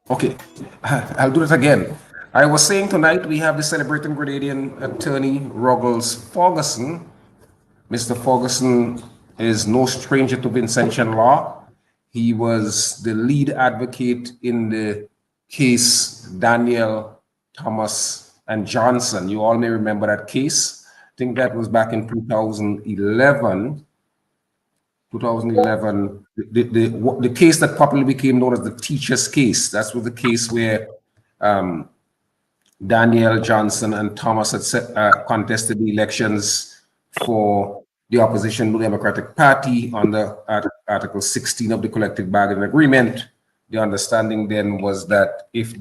Okay, I'll do it again. I was saying tonight we have the celebrating Grenadian attorney Ruggles Ferguson. Mr. Ferguson is no stranger to Vincentian law. He was the lead advocate in the case Daniel, Thomas, and Johnson. You all may remember that case. I think that was back in 2011. 2011, the case that popularly became known as the teacher's case. That was the case where Daniel, Johnson, and Thomas had contested the elections for the opposition Democratic Party under Article 16 of the Collective Bargaining Agreement. The understanding then was that if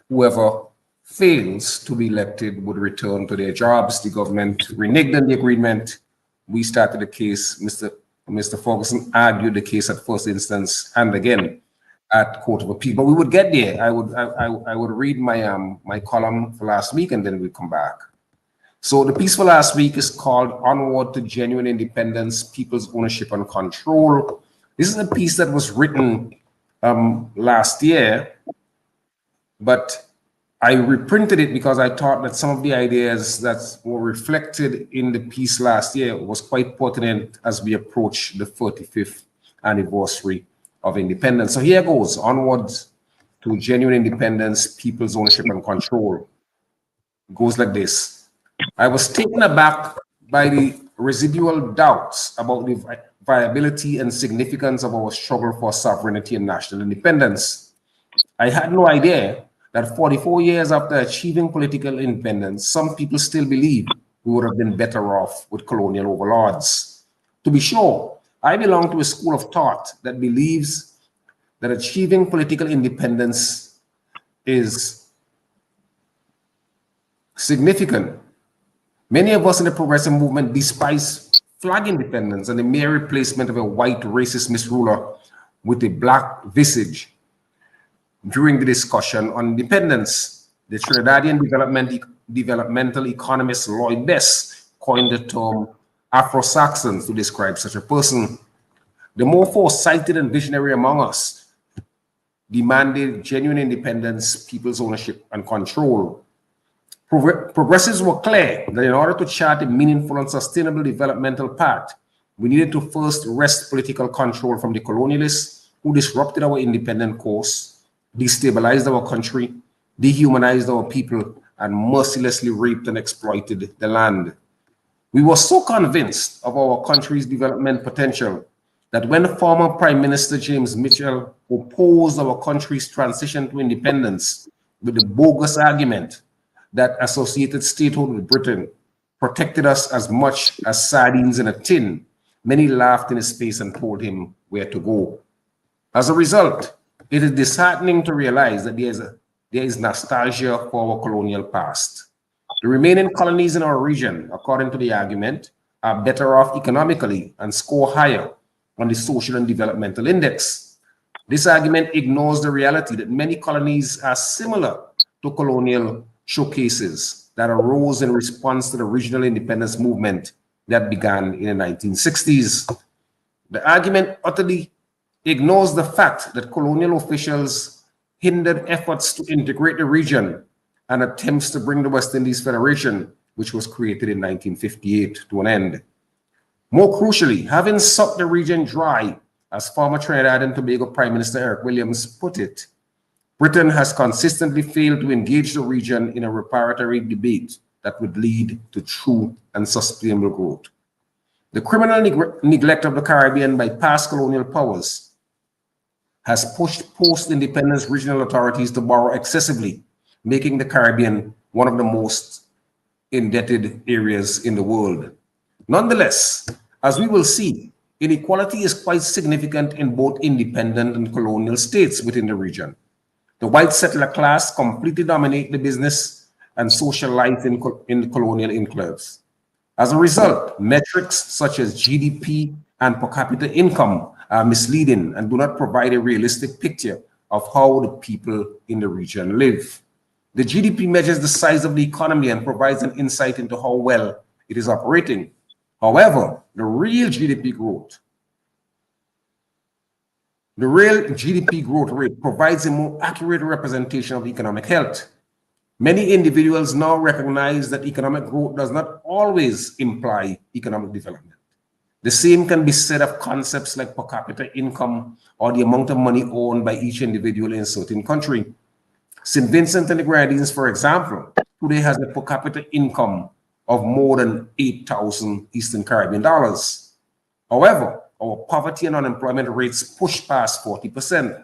whoever fails to be elected would return to their jobs. The government reneged on the agreement. We started the case. Mr. Ferguson argued the case at first instance and again at Court of Appeal. But we would get there. I would read my column for last week and then we'd come back. So the piece for last week is called Onward to Genuine Independence, People's Ownership and Control. This is a piece that was written last year, but I reprinted it because I thought that some of the ideas that were reflected in the piece last year was quite pertinent as we approach the 35th anniversary of independence. So here goes, Onwards to Genuine Independence, People's Ownership and Control. It goes like this. I was taken aback by the residual doubts about the viability and significance of our struggle for sovereignty and national independence. I had no idea that 44 years after achieving political independence, some people still believe we would have been better off with colonial overlords. To be sure, I belong to a school of thought that believes that achieving political independence is significant. Many of us in the progressive movement despise flag independence and the mere replacement of a white racist misruler with a black visage. During the discussion on independence, the Trinidadian developmental economist Lloyd Bess coined the term Afro-Saxons to describe such a person. The more foresighted and visionary among us demanded genuine independence, people's ownership, and control. Progressives were clear that in order to chart a meaningful and sustainable developmental path, we needed to first wrest political control from the colonialists who disrupted our independent course, destabilized our country, dehumanized our people, and mercilessly raped and exploited the land. We were so convinced of our country's development potential that when former Prime Minister James Mitchell opposed our country's transition to independence with the bogus argument that associated statehood with Britain protected us as much as sardines in a tin, many laughed in his face and told him where to go. As a result, it is disheartening to realize that there is nostalgia for our colonial past. The remaining colonies in our region, according to the argument, are better off economically and score higher on the social and developmental index. This argument ignores the reality that many colonies are similar to colonial showcases that arose in response to the regional independence movement that began in the 1960s. The argument utterly ignores the fact that colonial officials hindered efforts to integrate the region and attempts to bring the West Indies Federation, which was created in 1958, to an end. More crucially, having sucked the region dry, as former Trinidad and Tobago Prime Minister Eric Williams put it, Britain has consistently failed to engage the region in a reparatory debate that would lead to true and sustainable growth. The criminal neglect of the Caribbean by past colonial powers has pushed post-independence regional authorities to borrow excessively, making the Caribbean one of the most indebted areas in the world. Nonetheless, as we will see, inequality is quite significant in both independent and colonial states within the region. The white settler class completely dominate the business and social life in the colonial enclaves. As a result, metrics such as GDP and per capita income are misleading and do not provide a realistic picture of how the people in the region live. The GDP measures the size of the economy and provides an insight into how well it is operating. However, the real GDP growth The real GDP growth rate provides a more accurate representation of economic health. Many individuals now recognize that economic growth does not always imply economic development. The same can be said of concepts like per capita income or the amount of money owned by each individual in a certain country. St. Vincent and the Grenadines, for example, today has a per capita income of more than 8,000 Eastern Caribbean dollars. However, our poverty and unemployment rates push past 40%.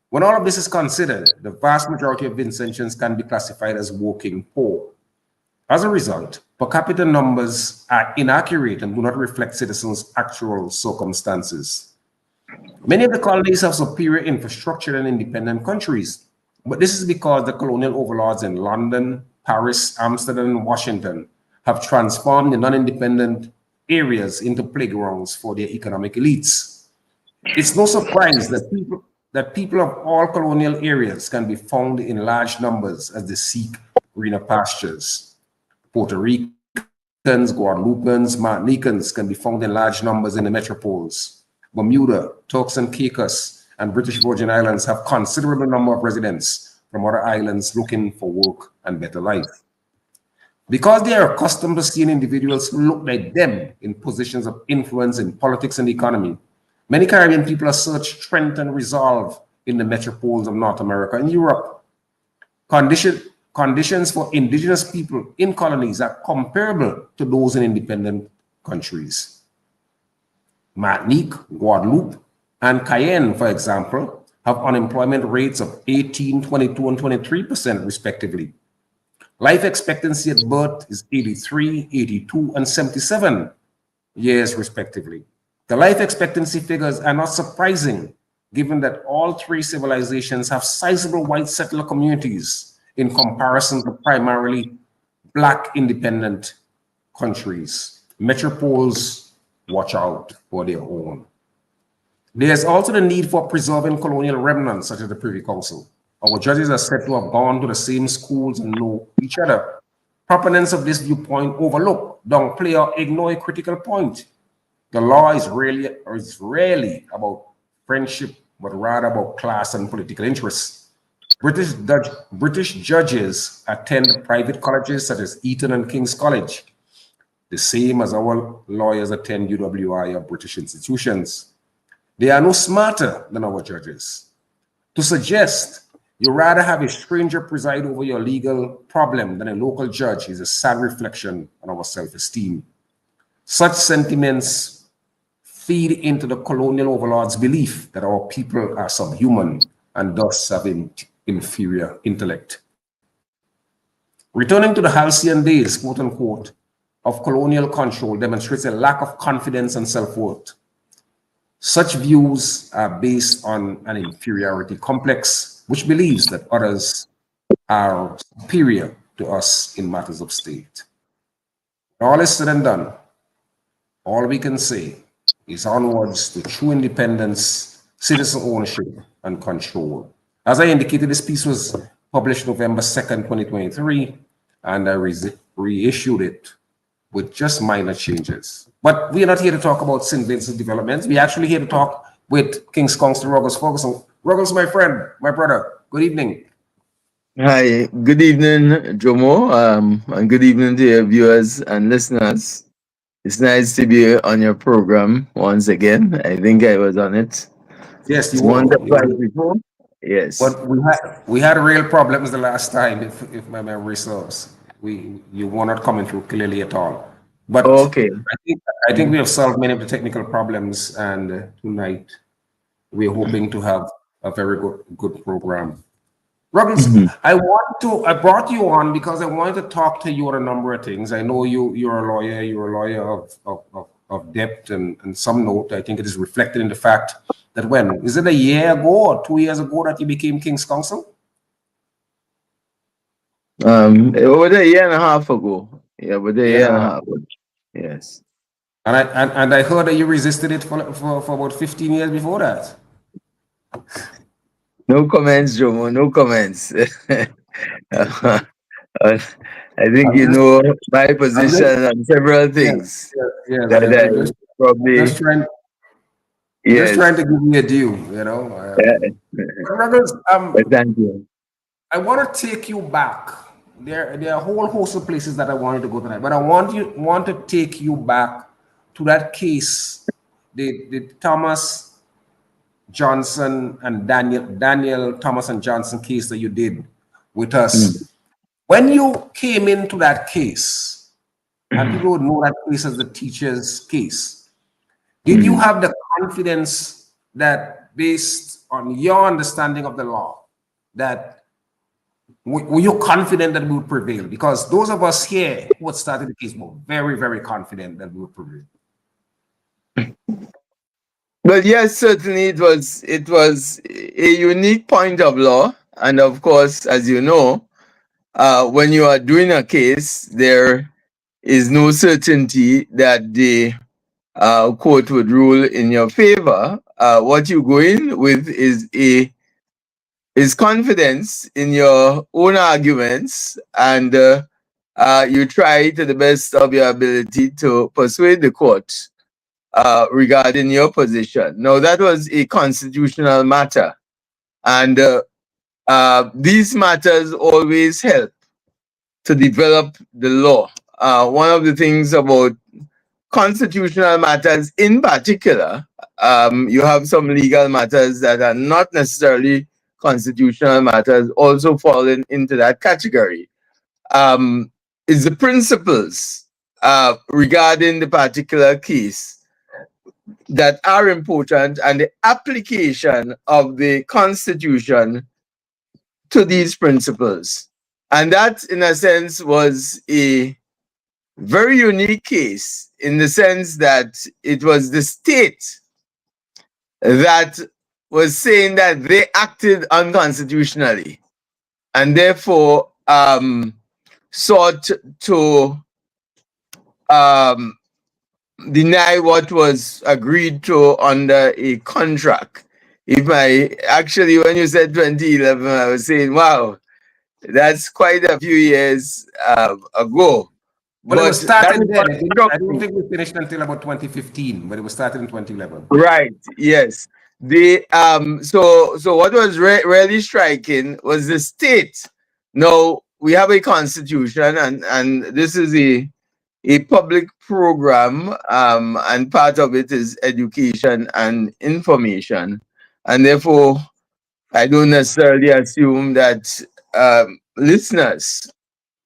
When all of this is considered, the vast majority of Vincentians can be classified as working poor. As a result, per capita numbers are inaccurate and do not reflect citizens' actual circumstances. Many of the colonies have superior infrastructure than independent countries, but this is because the colonial overlords in London, Paris, Amsterdam, and Washington have transformed the non-independent areas into playgrounds for their economic elites. It's no surprise that people of all colonial areas can be found in large numbers as they seek greener pastures. Puerto Ricans, Guadeloupans, Martinicans can be found in large numbers in the metropoles. Bermuda, Turks and Caicos, and British Virgin Islands have considerable number of residents from other islands looking for work and better life. Because they are accustomed to seeing individuals who look like them in positions of influence in politics and economy, many Caribbean people assert strength and resolve in the metropoles of North America and Europe. Conditions for indigenous people in colonies are comparable to those in independent countries. Martinique, Guadeloupe, and Cayenne, for example, have unemployment rates of 18, 22, and 23% respectively. Life expectancy at birth is 83, 82, and 77 years respectively. The life expectancy figures are not surprising, given that all three civilizations have sizable white settler communities in comparison to primarily Black independent countries. Metropoles watch out for their own. There's also the need for preserving colonial remnants, such as the Privy Council. Our judges are said to have gone to the same schools and know each other. Proponents of this viewpoint overlook, downplay, or ignore a critical point. The law is rarely about friendship, but rather about class and political interests. British judges attend private colleges such as Eton and King's College, the same as our lawyers attend UWI or British institutions. They are no smarter than our judges. To suggest you rather have a stranger preside over your legal problem than a local judge is a sad reflection on our self-esteem. Such sentiments feed into the colonial overlords' belief that our people are subhuman and thus have inferior intellect. Returning to the halcyon days, quote unquote, of colonial control demonstrates a lack of confidence and self-worth. Such views are based on an inferiority complex, which believes that others are superior to us in matters of state. When all is said and done, all we can say is onwards to true independence, citizen ownership, and control. As I indicated, this piece was published November 2nd, 2023, and I reissued it with just minor changes. But we are not here to talk about St. Vincent developments. We're actually here to talk with King's Counsel Ruggles Ferguson. Ruggles, my friend, my brother, good evening. Hi, good evening, Jomo, and good evening to your viewers and listeners. It's nice to be on your program once again. I think I was on it Yes, you once were. or twice before. Yes. But we had real problems the last time, if my memory serves. You were not coming through clearly at all. But Okay. I think we have solved many of the technical problems, and tonight we're hoping to have a very good program. Ruggles, Mhm. I brought you on because I wanted to talk to you on a number of things. I know you're a lawyer. You're a lawyer of depth and some note. I think it is reflected in the fact that is it a year ago or 2 years ago that you became King's Counsel? It was a year and a half ago. Yeah, but a Yeah, year and a half ago. Yes. and I heard that you resisted it for about 15 years before that. No comments, Jomo. No comments. I think I'm you just, know my I'm just, position on several yes, things yes, yes. that I'm I just probably trying. Just Yes. trying to give you a due, you know. But Ruggles, Thank you. I want to take you back. There are a whole host of places that I wanted to go tonight, but I want to take you back to that case, the Thomas Johnson and Daniel Thomas and Johnson case that you did with Mm. us. When you came into that case, and people would know that case as the teacher's case, did you Mm. have the confidence that, based on your understanding of the law, that were you confident that we would prevail? Because those of us here who had started the case were very, very confident that we would prevail. But yes, certainly it was a unique point of law, and of course, as you know, when you are doing a case, there is no certainty that the court would rule in your favor. What you go in with is confidence in your own arguments, and you try to the best of your ability to persuade the court regarding your position. Now, that was a constitutional matter, and these matters always help to develop the law. One of the things about constitutional matters in particular, you have some legal matters that are not necessarily constitutional matters also falling into that category. Is the principles regarding the particular case that are important, and the application of the Constitution to these principles. And that, in a sense, was a very unique case in the sense that it was the state that was saying that they acted unconstitutionally and therefore sought to um, deny what was agreed to under a contract. If I actually, when you said 2011, I was saying, wow, that's quite a few years ago. Well, it was But that started is then. what struck I don't me. think we finished until about 2015, but it was started in 2011. Right. Yes. The so what was really striking was the state. Now we have a constitution, and this is a public program, and part of it is education and information, and therefore I don't necessarily assume that listeners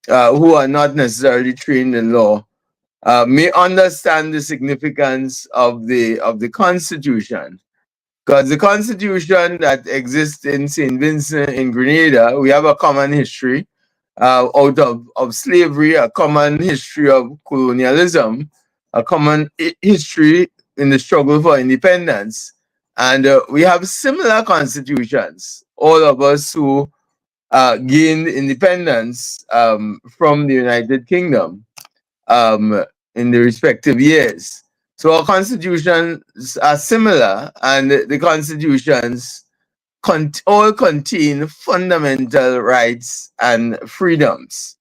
who are not necessarily trained in law may understand the significance of the Constitution. Because the Constitution that exists in St. Vincent in Grenada, we have a common history out of slavery, a common history of colonialism, a common history in the struggle for independence. And we have similar constitutions, all of us who gained independence from the United Kingdom in the respective years. So our constitutions are similar, and the constitutions all contain fundamental rights and freedoms.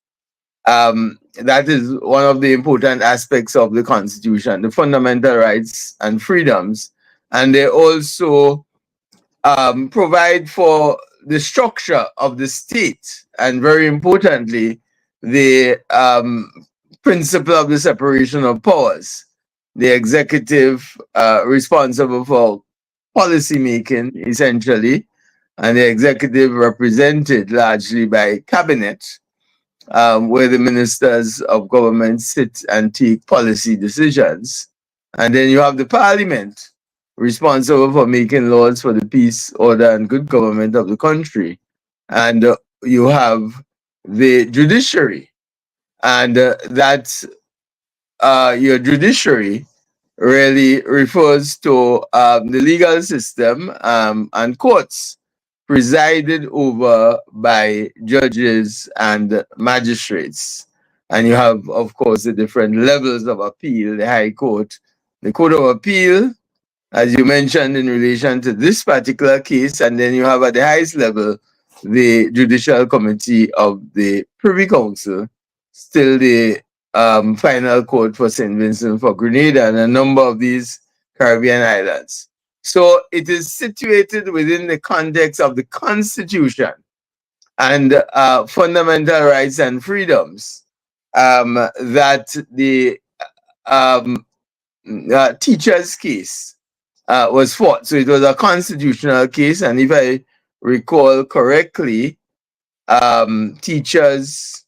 That is one of the important aspects of the constitution, the fundamental rights and freedoms. And they also provide for the structure of the state, and very importantly, the principle of the separation of powers. The executive responsible for policy making, essentially, and the executive represented largely by cabinet, where the ministers of government sit and take policy decisions. And then you have the parliament, responsible for making laws for the peace, order, and good government of the country. And you have the judiciary, and that your judiciary really refers to the legal system and courts presided over by judges and magistrates. And you have, of course, the different levels of appeal, the High Court, the Court of Appeal, as you mentioned in relation to this particular case, and then you have at the highest level the Judicial Committee of the Privy Council, still the final court for St. Vincent for Grenada and a number of these Caribbean islands. So it is situated within the context of the Constitution and fundamental rights and freedoms that the um, teacher's case was fought. So it was a constitutional case, and if I recall correctly, teachers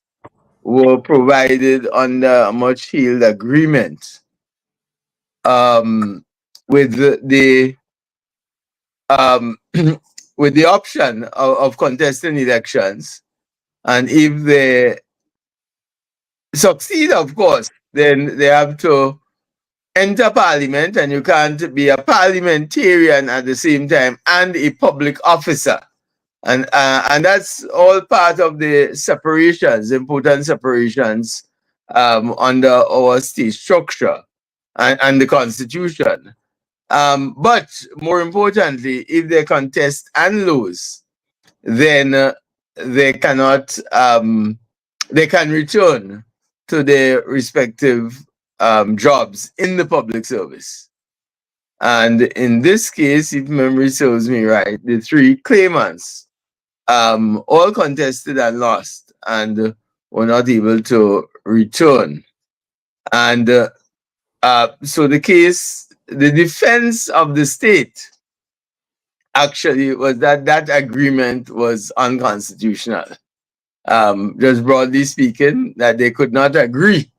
were provided under a much healed agreement with the um, with the option of contesting elections, and if they succeed, of course, then they have to enter parliament, and you can't be a parliamentarian at the same time and a public officer. And that's all part of the separations, important separations under our state structure and the constitution. But more importantly, if they contest and lose, then they cannot, they can return to their respective jobs in the public service. And in this case, if memory serves me right, the three claimants all contested and lost and were not able to return. And so the case, the defense of the state actually was that that agreement was unconstitutional. Just broadly speaking, that they could not agree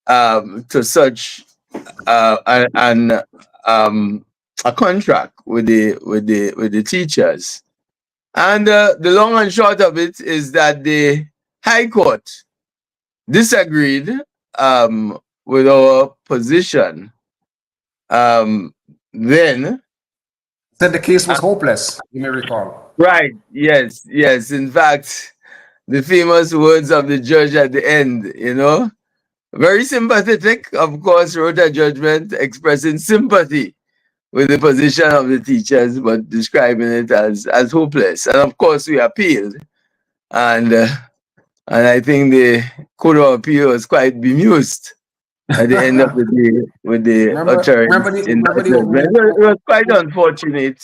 to such an a contract with the teachers. And the long and short of it is that the High Court disagreed with our position. Then Said the case was hopeless, you may recall. right, yes, yes. In fact, the famous words of the judge at the end, you know, very sympathetic, of course, wrote a judgment expressing sympathy with the position of the teachers, but describing it as hopeless. And of course, we appealed, and I think the Court of Appeal was quite bemused at the end of the day with the utterance in that judgment. It was quite unfortunate.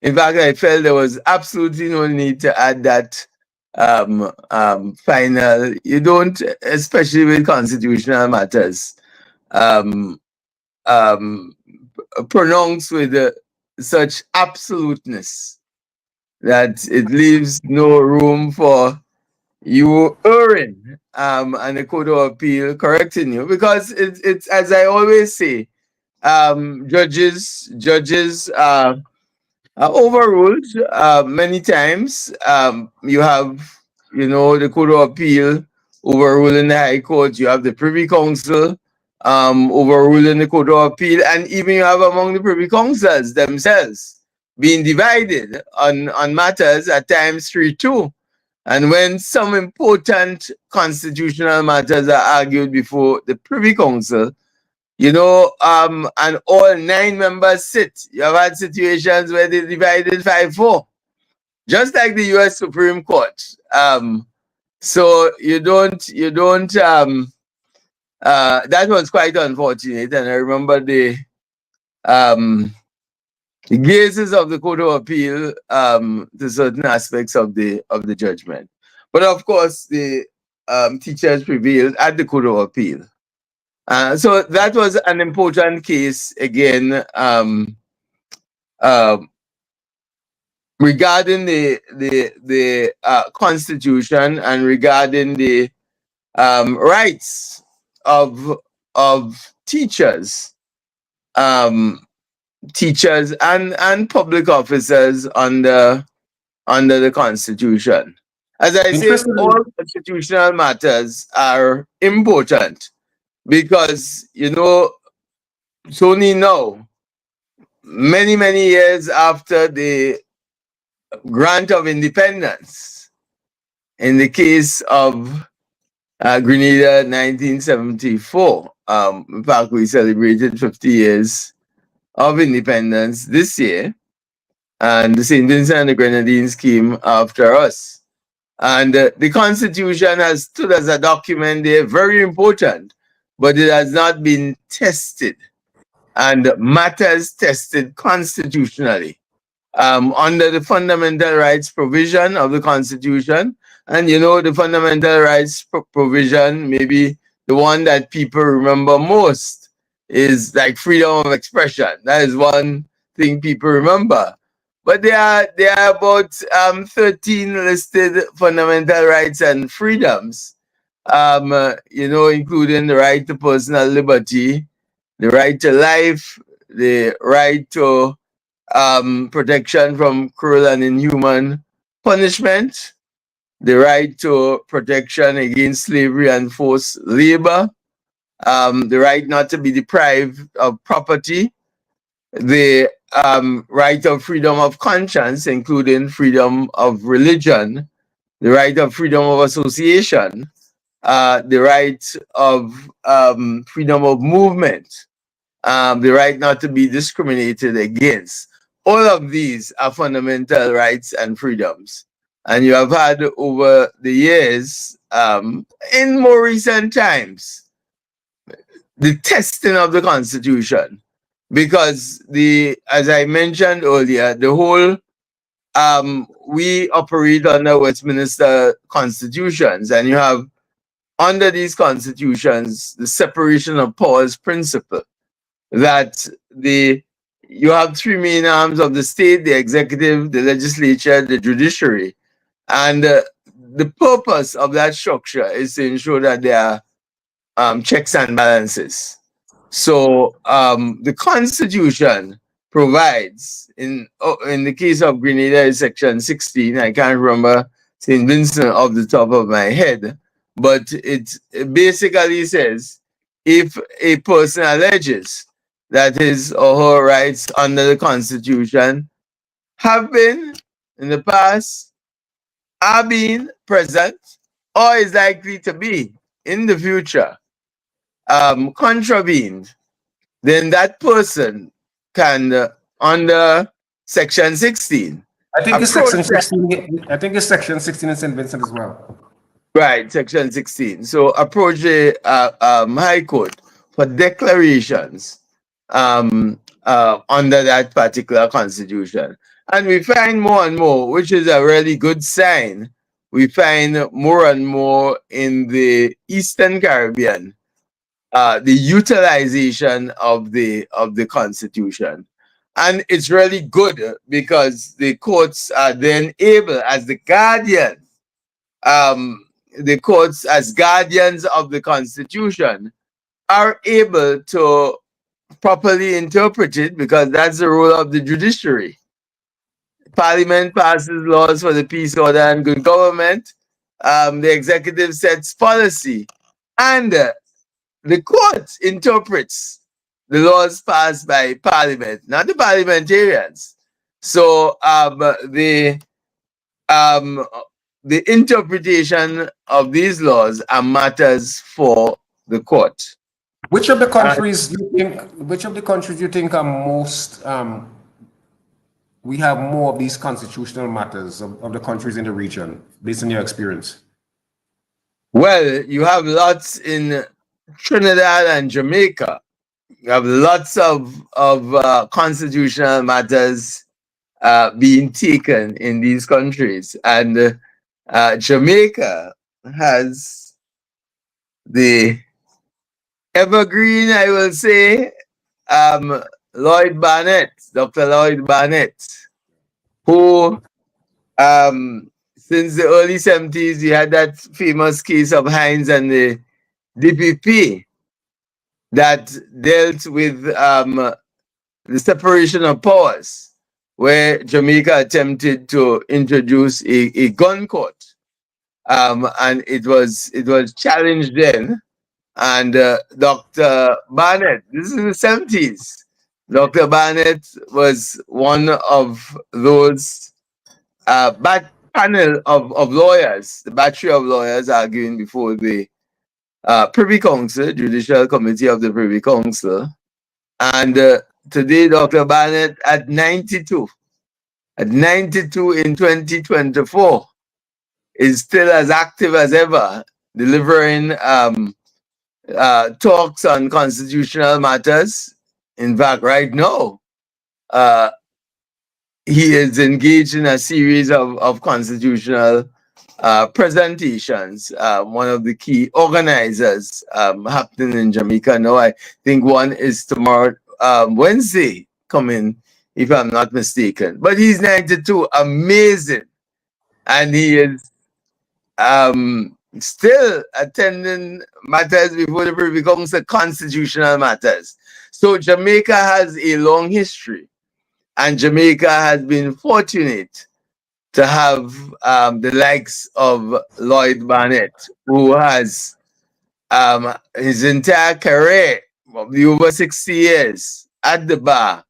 In fact, I felt there was absolutely no need to add that final. You don't, especially with constitutional matters, pronounce with such absoluteness that it leaves no room for you erring and the Court of Appeal correcting you, because it's as I always say, judges overruled many times. You have, you know, the Court of Appeal overruling the High Court. You have the Privy Council overruling the Court of Appeal, and even you have among the Privy Councils themselves being divided on matters, at times 3-2. And when some important constitutional matters are argued before the Privy Council, you know, and all 9 members sit. You have had situations where they divided 5-4, just like the U.S. Supreme Court. So you don't. That was quite unfortunate, and I remember the gazes of the Court of Appeal to certain aspects of the judgment. But of course, the teachers prevailed at the Court of Appeal. So that was an important case again regarding the Constitution and regarding the rights of teachers, teachers and public officers under the Constitution. As I say, all constitutional matters are important because, you know, it's only now, many years after the grant of independence, in the case of Grenada 1974. In fact, we celebrated 50 years of independence this year, and the St. Vincent and the Grenadines came after us. And the Constitution has stood as a document there, very important, but it has not been tested. and matters tested constitutionally under the fundamental rights provision of the Constitution. And the fundamental rights provision, maybe the one that people remember most, is like freedom of expression. That is one thing people remember. But there are about 13 listed fundamental rights and freedoms, including the right to personal liberty, the right to life, the right to protection from cruel and inhuman punishment, the right to protection against slavery and forced labor, the right not to be deprived of property, the right of freedom of conscience, including freedom of religion, the right of freedom of association, the right of freedom of movement, the right not to be discriminated against. All of these are fundamental rights and freedoms. And you have had over the years, in more recent times, the testing of the Constitution. Because as I mentioned earlier, the whole we operate under Westminster constitutions, and you have under these constitutions the separation of powers principle, that you have three main arms of the state: the executive, the legislature, the judiciary. And the purpose of that structure is to ensure that there are checks and balances. So the Constitution provides, in the case of Grenada, is Section 16. I can't remember St. Vincent off the top of my head, but it basically says if a person alleges that his or her rights under the Constitution have been in the past, are being present, or is likely to be in the future contravened, then that person can, under Section 16, I think it's approach section that. 16. I think it's section 16 in St. Vincent as well. Right, Section 16. So approach the High Court for declarations under that particular constitution. And we find more and more, which is a really good sign, we find more and more in the Eastern Caribbean, the utilization of the Constitution. And it's really good because the courts are then able, as the guardian, the courts as guardians of the Constitution, are able to properly interpret it, because that's the role of the judiciary. Parliament passes laws for the peace, order, and good government. The executive sets policy, and the court interprets the laws passed by Parliament, not the parliamentarians. So um, the interpretation of these laws are matters for the court. Which of the countries you think? Which of the countries you think are most? We have more of these constitutional matters of the countries in the region, based on your experience. Well, you have lots in Trinidad and Jamaica. You have lots of constitutional matters being taken in these countries, and Jamaica has the evergreen, I will say, Lloyd Barnett, Dr. Lloyd Barnett, who since the early 70s, he had that famous case of Hines and the DPP that dealt with the separation of powers, where Jamaica attempted to introduce a gun court, and it was challenged then. And Dr. Barnett, this is in the 70s. Dr. Barnett was one of those panel of lawyers, the battery of lawyers arguing before the Privy Council, Judicial Committee of the Privy Council. And today, Dr. Barnett, at 92 in 2024, is still as active as ever, delivering talks on constitutional matters. In fact, right now, uh, he is engaged in a series of constitutional presentations. One of the key organizers happening in Jamaica now. I think one is tomorrow, Wednesday, coming, if I'm not mistaken. But he's 92, amazing. And he is still attending matters before the becomes the constitutional matters. So Jamaica has a long history, and Jamaica has been fortunate to have the likes of Lloyd Barnett, who has his entire career of the over 60 years at the bar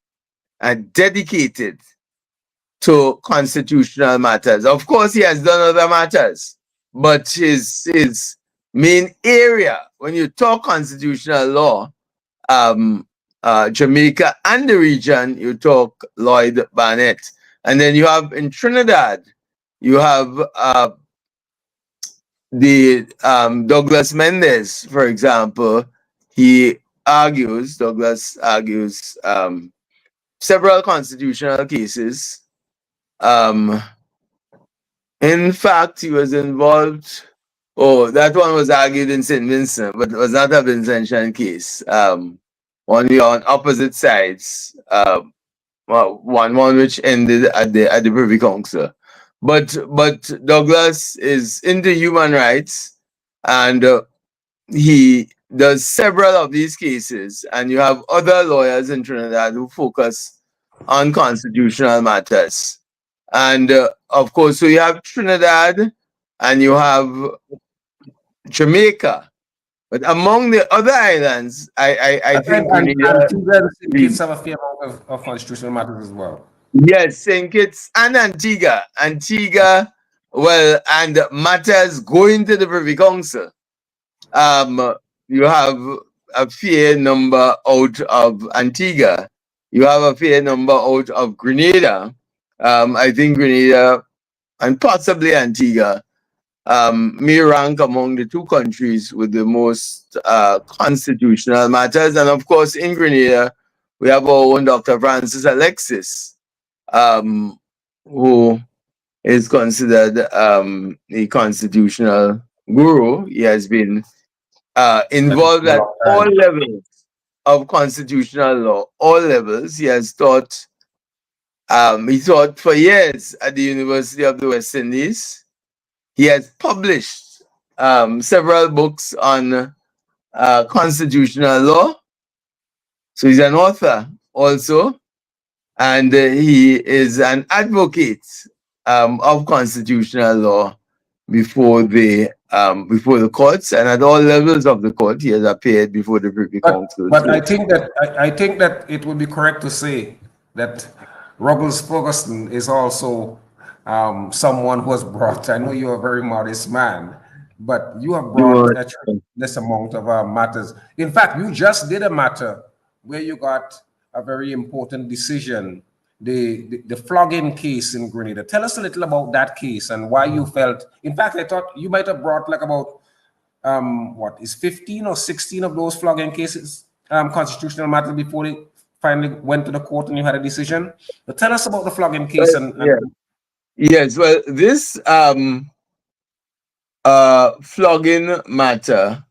and dedicated to constitutional matters. Of course, he has done other matters, but his main area, when you talk constitutional law, um, Jamaica and the region, you talk Lloyd Barnett. And then you have in Trinidad, you have the Douglas Mendes, for example. Douglas argues several constitutional cases. Um, in fact, he was involved. Oh, that one was argued in St. Vincent, but it was not a Vincentian case. Only on opposite sides. One which ended at the Privy Council. But Douglas is into human rights, and he does several of these cases. And you have other lawyers in Trinidad who focus on constitutional matters. And of course, so you have Trinidad and you have Jamaica. But among the other islands, I think we need And Antigua and St. Kitts have a fair amount of constitutional matters as well. yes, St. Kitts and Antigua. Antigua, well, and matters going to the Privy Council. You have a fair number out of Antigua. You have a fair number out of Grenada. I think Grenada and possibly Antigua may rank among the two countries with the most constitutional matters. And of course, in Grenada, we have our own Dr. Francis Alexis, who is considered a constitutional guru. He has been involved at all levels of constitutional law, all levels. He taught for years at the University of the West Indies. He has published several books on constitutional law. So he's an author also, and he is an advocate of constitutional law before the courts, and at all levels of the court, he has appeared before the Privy Council. But I think that it would be correct to say that Ruggles Ferguson is also someone who has brought. I know you're a very modest man, but you have brought a tremendous amount of matters. In fact, you just did a matter where you got a very important decision, the flogging case in Grenada. Tell us a little about that case and why you felt. In fact, I thought you might have brought like about what is 15 or 16 of those flogging cases, constitutional matters before they finally went to the court and you had a decision. But tell us about the flogging case Yes, well, this flogging matter,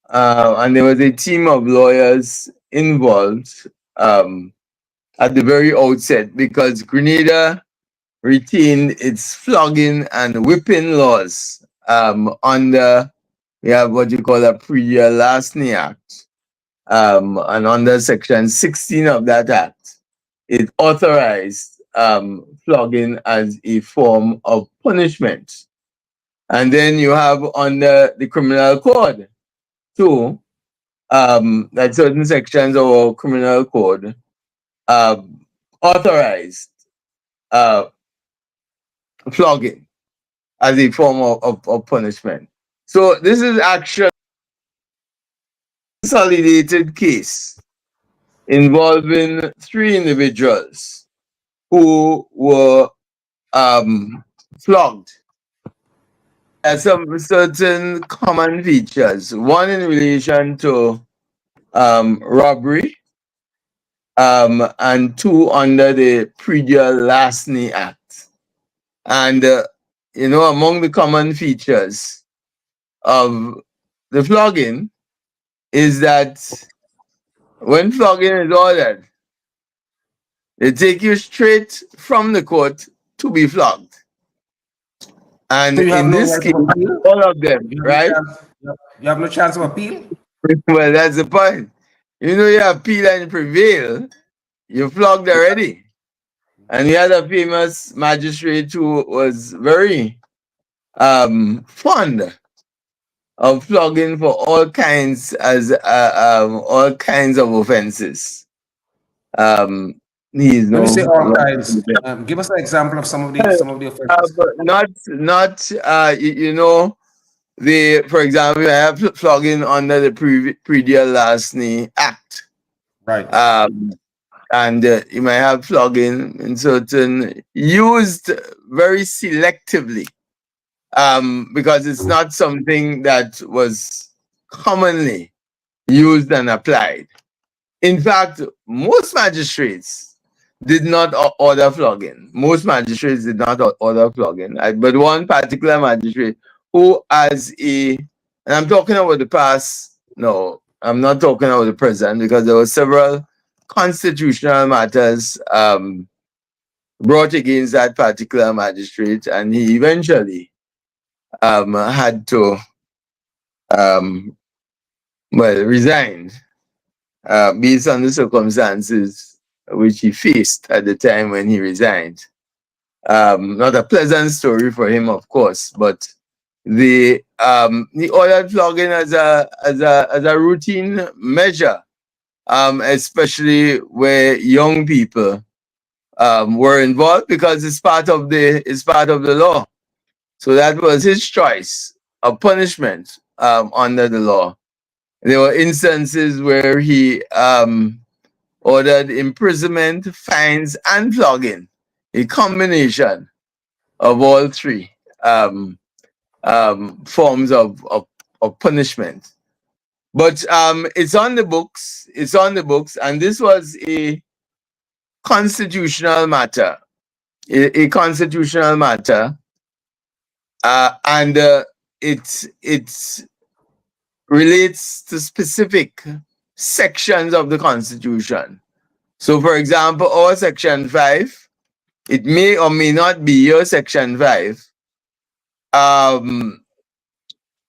and there was a team of lawyers involved at the very outset because Grenada retained its flogging and whipping laws under, we have what you call a Pre-Larceny Act, and under Section 16 of that act, it authorized flogging as a form of punishment. And then you have under the criminal code too, that certain sections of our criminal code authorized flogging as a form of punishment. So this is actually a consolidated case involving three individuals who were flogged. There are some certain common features. One in relation to robbery, and 2 under the Predial Larceny Act. And, among the common features of the flogging is that when flogging is ordered, they take you straight from the court to be flogged. And So you have in no this right case, of appeal. all of them, You have no right? chance. You have no chance of appeal. Well, that's the point. You appeal and prevail, you're flogged already. And we had a famous magistrate who was very fond of flogging for all kinds of offenses. Um, he is When you say no all longer kinds, give us an example of some of the offenses. but not the for example I have flogging under the Predial Larceny Act. Right. Um, and you might have flogging in certain used very selectively, because it's not something that was commonly used and applied. In fact, most magistrates did not order flogging. Most magistrates did not order flogging. But one particular magistrate who, and I'm talking about the past, no, I'm not talking about the present, because there were several constitutional matters brought against that particular magistrate, and he eventually had to, um, resign based on the circumstances which he faced at the time when he resigned. Not a pleasant story for him, of course, but he ordered flogging as a routine measure, especially where young people were involved, because it's part of the law. So that was his choice of punishment under the law. There were instances where he ordered imprisonment, fines, and flogging, a combination of all three forms of punishment. But it's on the books. It's on the books, and this was a constitutional matter. A constitutional matter, and it relates to specific sections of the Constitution. So, for example, our Section 5, it may or may not be your Section 5, um,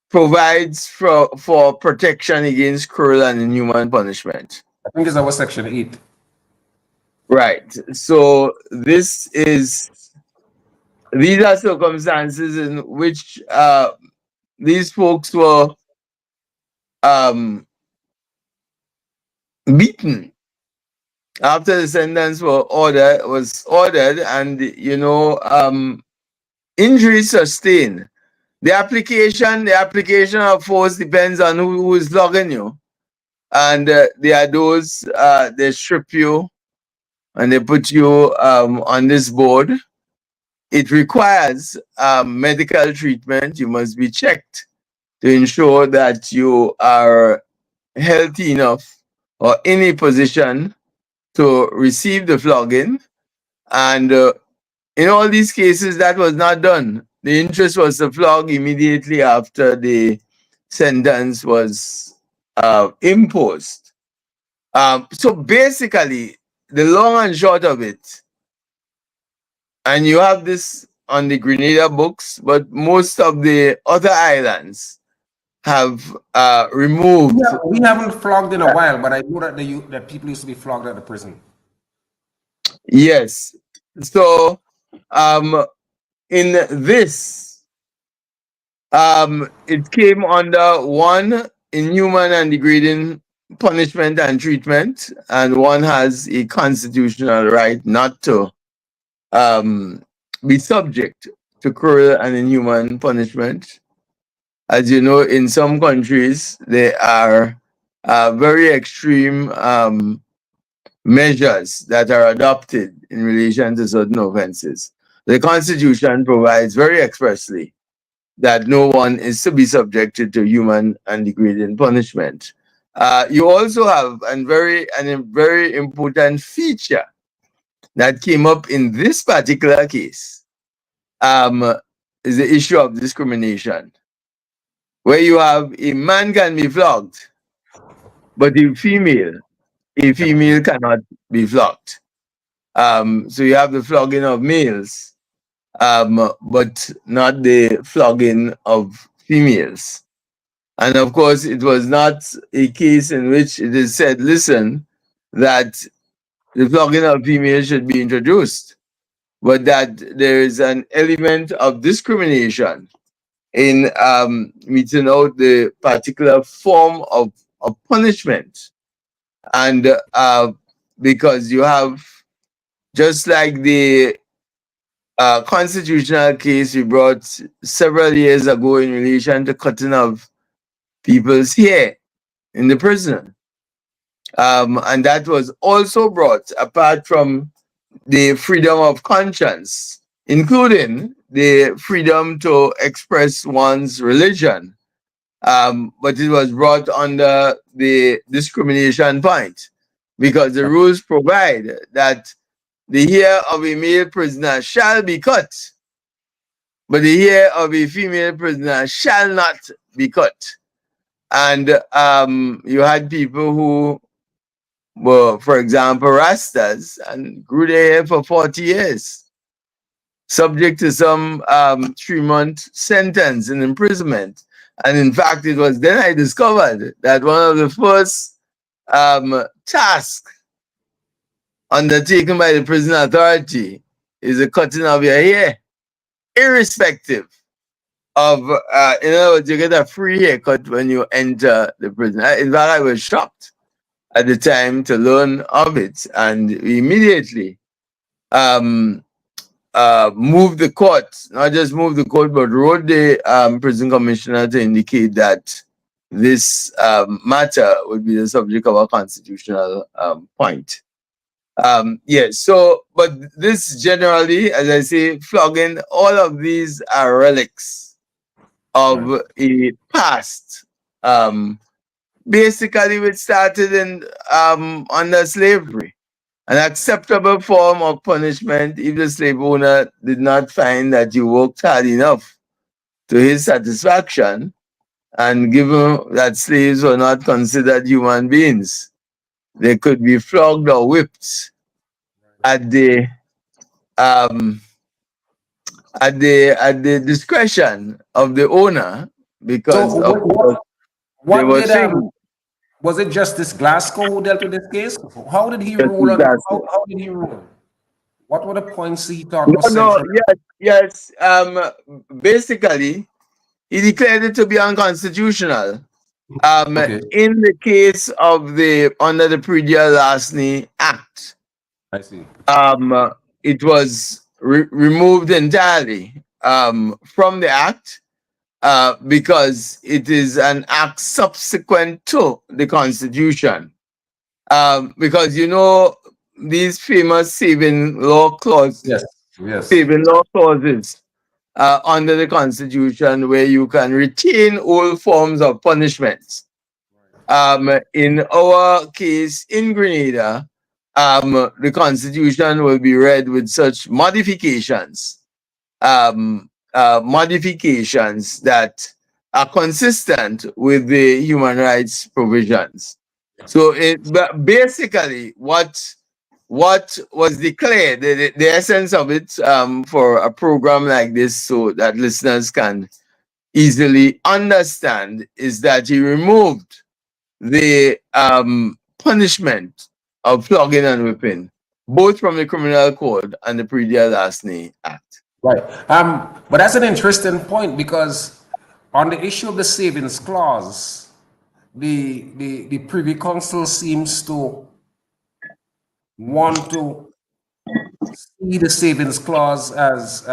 provides for protection against cruel and inhuman punishment. I think it's our section 8. Right. So, these are circumstances in which these folks were um, beaten after the sentence was ordered, and injuries sustained. The application of force depends on who is logging you, and there are those they strip you and they put you on this board. It requires medical treatment. You must be checked to ensure that you are healthy enough or in a position to receive the flogging. And in all these cases, that was not done. The interest was to flog immediately after the sentence was imposed. So basically, the long and short of it, and you have this on the Grenada books, but most of the other islands have removed. Yeah, we haven't flogged in a while, but I know that that people used to be flogged at the prison. Yes. So in this, it came under one, inhuman and degrading punishment and treatment, and one has a constitutional right not to be subject to cruel and inhuman punishment. As you know, in some countries, there are very extreme measures that are adopted in relation to certain offenses. The Constitution provides very expressly that no one is to be subjected to human and degrading punishment. You also have a very important feature that came up in this particular case, um, is the issue of discrimination, where you have a man can be flogged, but a female cannot be flogged. So you have the flogging of males, but not the flogging of females. And of course, it was not a case in which it is said, listen, that the flogging of females should be introduced, but that there is an element of discrimination in meting out the particular form of punishment. And because you have, just like the constitutional case we brought several years ago in relation to cutting of people's hair in the prison. And that was also brought apart from the freedom of conscience, including the freedom to express one's religion. But it was brought under the discrimination point because the rules provide that the hair of a male prisoner shall be cut, but the hair of a female prisoner shall not be cut. And you had people who were, for example, Rastas and grew their hair for 40 years, subject to some 3-month sentence in imprisonment. And in fact, it was then I discovered that one of the first tasks undertaken by the prison authority is the cutting of your hair, irrespective of, in other words, you get a free haircut when you enter the prison. In fact, I was shocked at the time to learn of it, and we immediately moved the court, not just moved the court, but wrote the prison commissioner to indicate that this matter would be the subject of a constitutional point. Yes, so, but this generally, as I say, flogging, all of these are relics of a past. Basically, which started in under slavery. An acceptable form of punishment if the slave owner did not find that you worked hard enough to his satisfaction, and given that slaves were not considered human beings, they could be flogged or whipped at the um, at the discretion of the owner, So because of course they what were did things. was it Justice Glasgow who dealt with this case? How did he Yes, rule on exactly. how did he rule? What were the points he thought No, was no, central? yes, yes. Basically, he declared it to be unconstitutional. Okay, In the case of the under the Predial Larceny Act, I see. it was removed entirely from the act because it is an act subsequent to the Constitution. Because you know these famous Yes, yes. saving law clauses under the Constitution, where you can retain all forms of punishments. In our case in Grenada, the Constitution will be read with such modifications that are consistent with the human rights provisions. So, but basically, what was declared, the essence of it, for a program like this, so that listeners can easily understand, is that he removed the punishment of flogging and whipping, both from the Criminal Code and the Predial Larceny Act. Right. But that's an interesting point because on the issue of the savings clause, the Privy Council seems to want to see the savings clause as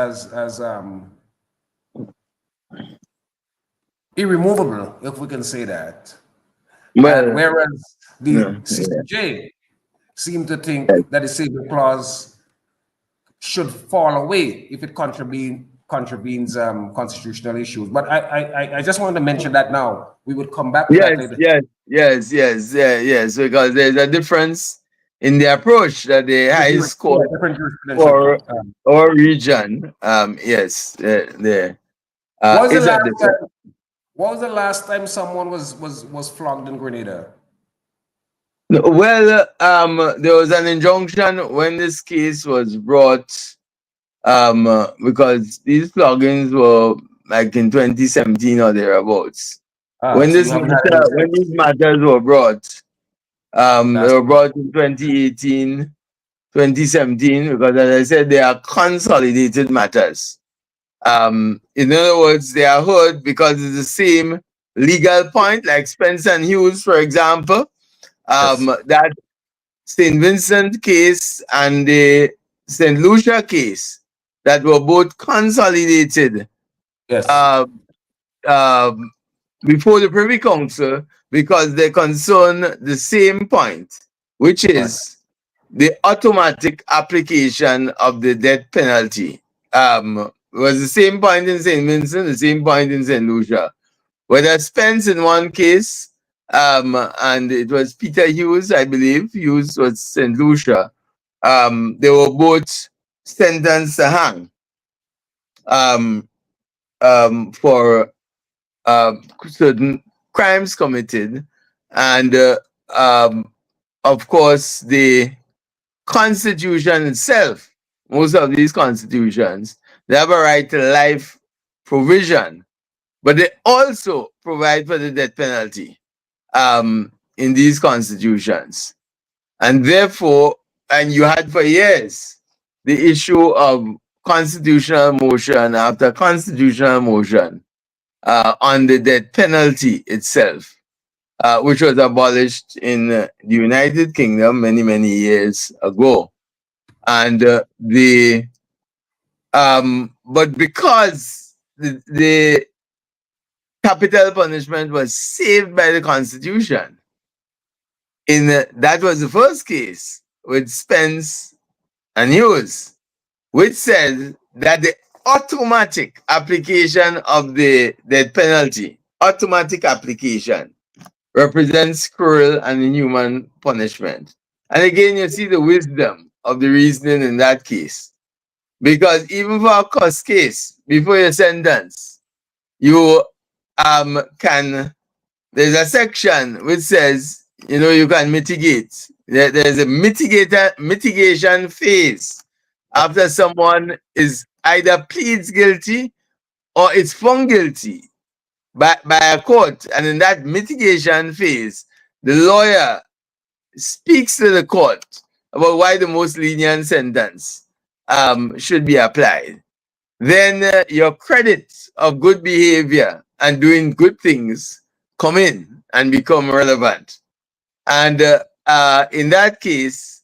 irremovable, if we can say that. And Well, whereas the no, yeah. CCJ seem to Yes. think that the savings clause should fall away if it contravenes constitutional issues. But I just wanted to mention that now. We would come back to that Yes, later. yes, yes, yes, yeah, yes, because there's a difference in the approach that the highest Yeah, court different jurisprudential. for our region, yes, there What was the is a last difference. time? What was the last time someone was flogged in Grenada? No, well, there was an injunction when this case was brought, because these plugins were like in 2017 or thereabouts. Ah, so you haven't had any When sense. these matters were brought, they That's were brought in 2018, 2017, because as I said, they are consolidated matters. In other words, they are heard because it's the same legal point, like Spence and Hughes, for example, yes, that St. Vincent case and the St. Lucia case that were both consolidated yes, uh, um, before the Privy Council because they concern the same point, which right. is the automatic application of the death penalty. Was the same point in St. Vincent, the same point in St. Lucia. Whether Spence in one case, and it was Peter Hughes, I believe. Hughes was St. Lucia. They were both sentenced to hang um, for certain crimes committed. And um, of course, the Constitution itself, most of these constitutions, they have a right to life provision, but they also provide for the death penalty in these constitutions. And therefore, and you had for years the issue of constitutional motion after constitutional motion on the death penalty itself, which was abolished in the United Kingdom many, many years ago. And but because the capital punishment was saved by the Constitution, that was the first case with Spence and Hughes, which said that the automatic application of the death penalty, automatic application, represents cruel and inhuman punishment. And again, you see the wisdom of the reasoning in that case. Because even for a cost case, before your sentence, you can, there's a section which says, you can mitigate. There's a mitigation phase after someone is either pleads guilty or is found guilty by a court. And in that mitigation phase, the lawyer speaks to the court about why the most lenient sentence should be applied. Then your credit of good behavior and doing good things come in and become relevant. And in that case,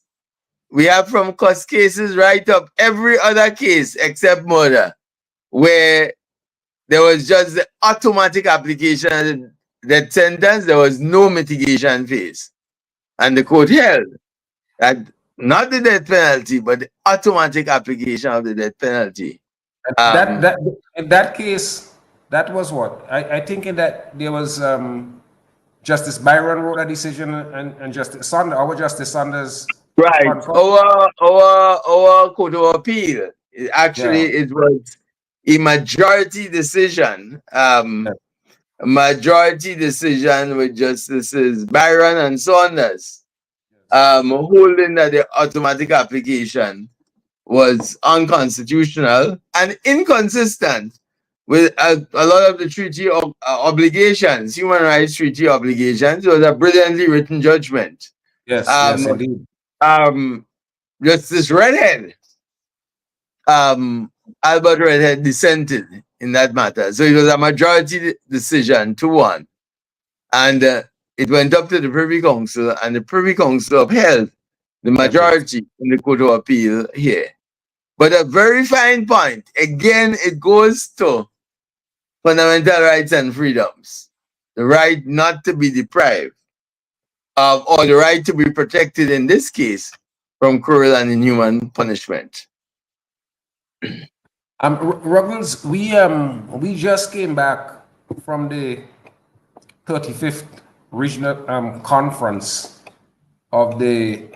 we have from cost cases right up every other case except murder, where there was just the automatic application of that sentence. There was no mitigation phase. And the court held that not the death penalty, but the automatic application of the death penalty. That Um, that in that case, that was what I think in that there was Justice Byron wrote a decision and Justice Saunders, our Justice Saunders right. concurred. Our court of appeal, actually, Yeah, it was a majority decision. yeah, A majority decision with Justices Byron and Saunders, holding that the automatic application was unconstitutional and inconsistent with a lot of the treaty obligations, human rights treaty obligations. It was a brilliantly written judgment. yes, yes, Um, indeed. um, Justice Redhead, um, Albert Redhead dissented in that matter. So it was a majority decision, 2-1. And it went up to the Privy Council, and the Privy Council upheld the Yes, yes. majority in the Court of Appeal here. But a very fine point, again, it goes to fundamental rights and freedoms. The right not to be deprived of, or the right to be protected in this case from cruel and inhuman punishment. Ruggles, we just came back from the 35th regional conference of the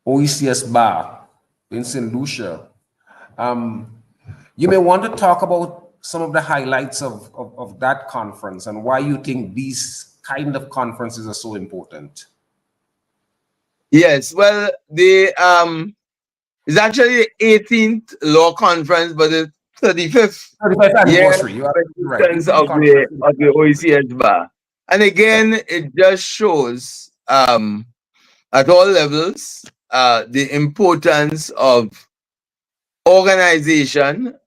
OECS bar in St. Lucia. You may want to talk about some of the highlights of that conference and why you think these kind of conferences are so important. Yes, well, it's actually the 18th law conference, but the 35th 35th year anniversary, you are right. existence 18th of conference. the OECS bar. And again, it just shows at all levels the importance of organization,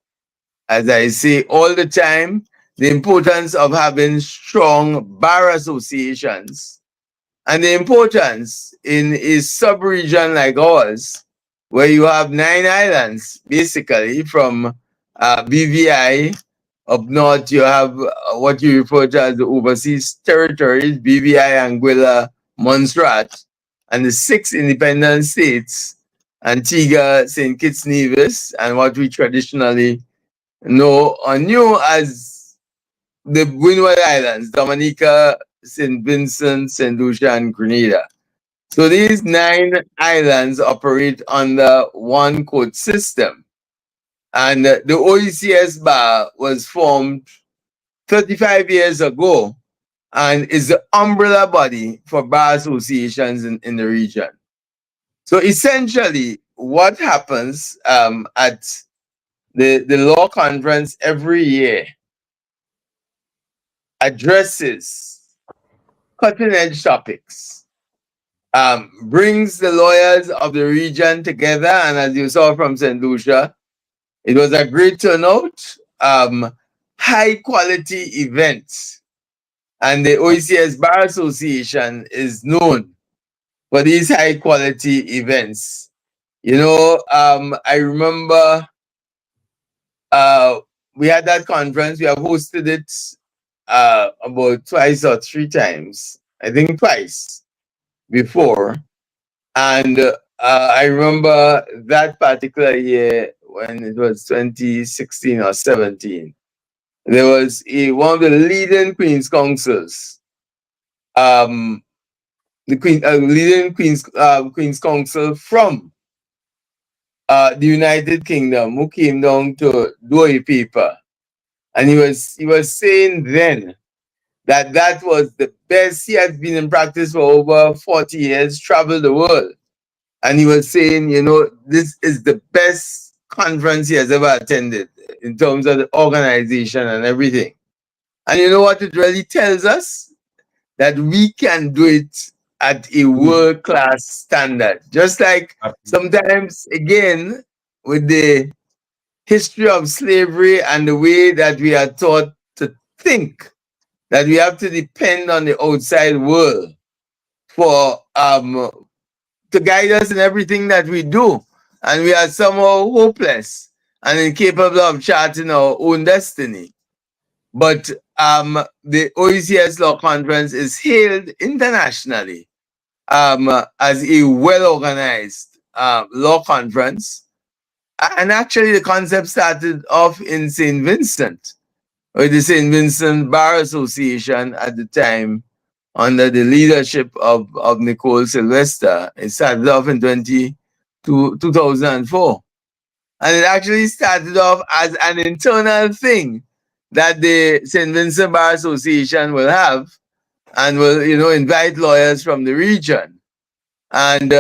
as I say all the time, the importance of having strong bar associations and the importance in a sub-region like ours, where you have 9 islands, basically, from BVI up north, you have what you refer to as the overseas territories, BVI, Anguilla, Montserrat, and the 6 independent states, Antigua, St. Kitts, Nevis, and what we traditionally know or knew as the Windward Islands, Dominica, St. Vincent, St. Lucia, and Grenada. So these 9 islands operate under one code system. And the OECS bar was formed 35 years ago and is the umbrella body for bar associations in the region. So essentially, what happens at the law conference every year addresses cutting edge topics, brings the lawyers of the region together. And as you saw from St. Lucia, it was a great turnout, high quality events. And the OECS Bar Association is known for these high quality events. I remember we had that conference, we have hosted it about twice or 3 times, I think twice before. And I remember that particular year when it was 2016 or 17, there was one of the leading Queen's Councils, um, leading Queen's Council from the United Kingdom, who came down to do a paper, and he was saying then that was the best. He had been in practice for over 40 years, traveled the world. And he was saying, this is the best conference he has ever attended in terms of the organization and everything. And you know what it really tells us? That we can do it at a world-class standard. Just like sometimes, again, with the history of slavery and the way that we are taught to think that we have to depend on the outside world for to guide us in everything that we do. And we are somehow hopeless and incapable of charting our own destiny. But the OECS Law Conference is hailed internationally as a well-organized law conference. And actually, the concept started off in St. Vincent, with the St. Vincent Bar Association at the time, under the leadership of Nicole Sylvester. It started off in 2004. And it actually started off as an internal thing that the St. Vincent Bar Association will have and will, invite lawyers from the region. And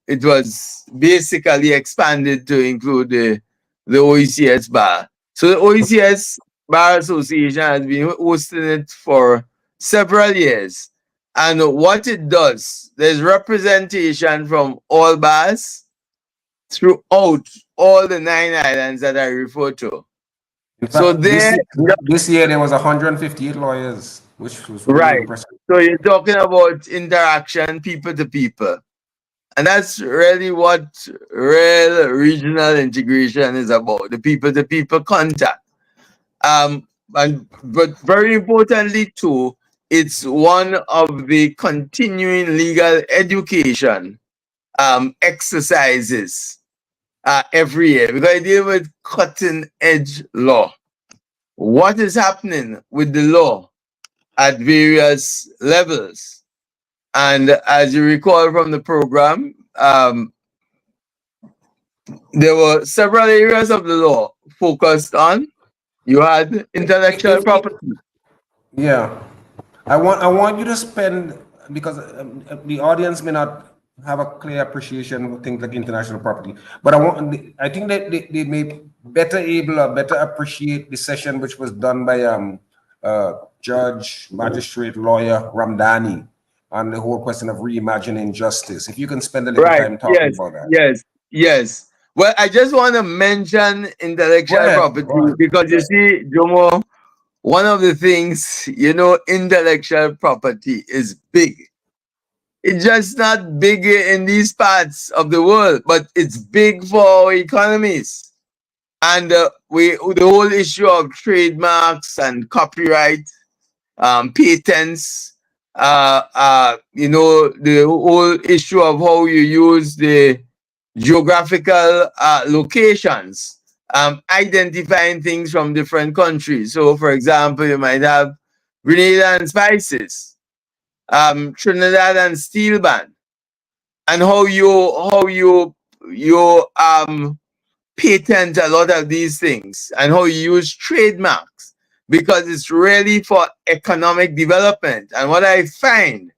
it was basically expanded to include the OECS Bar. So the OECS Bar Association has been hosting it for several years. And what it does, there's representation from all bars throughout all the 9 islands that I refer to. In So fact, there, this year there was 158 lawyers, which was really right. impressive. So you're talking about interaction, people to people. And that's really what real regional integration is about, the people to people contact. But very importantly too, it's one of the continuing legal education exercises every year because I deal with cutting edge law. What is happening with the law at various levels? And as you recall from the program, there were several areas of the law focused on. You had intellectual If property. yeah, I want you to spend, because the audience may not have a clear appreciation of things like international property, but I think that they may better able or better appreciate the session which was done by judge, magistrate, lawyer Ramdani on the whole question of reimagining justice. If you can spend a little Right. time talking Yes. about that. Yes. Yes. Well, I just want to mention Go intellectual ahead. property Go ahead. because you see, Jomo, one of the things, intellectual property is big. It's just not big in these parts of the world, but it's big for our economies. And the whole issue of trademarks and copyright, patents, the whole issue of how you use the geographical locations, identifying things from different countries. So, for example, you might have Grenada and spices, Trinidad and steel band, and how you patent a lot of these things and how you use trademarks because it's really for economic development. And what I find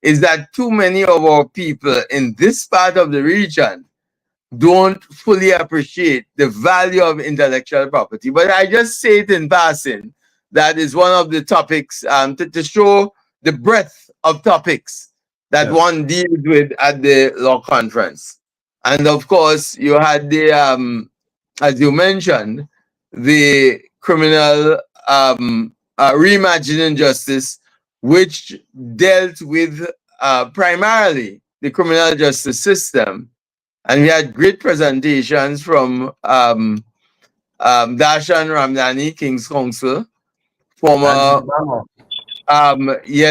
is that too many of our people in this part of the region don't fully appreciate the value of intellectual property. But I just say it in passing. That is one of the topics to show the breadth of topics that Yes. one deals with at the law conference. And of course, you had as you mentioned, the criminal reimagining justice, which dealt with primarily the criminal justice system, and we had great presentations from Darshan Ramdani, King's Counsel, And former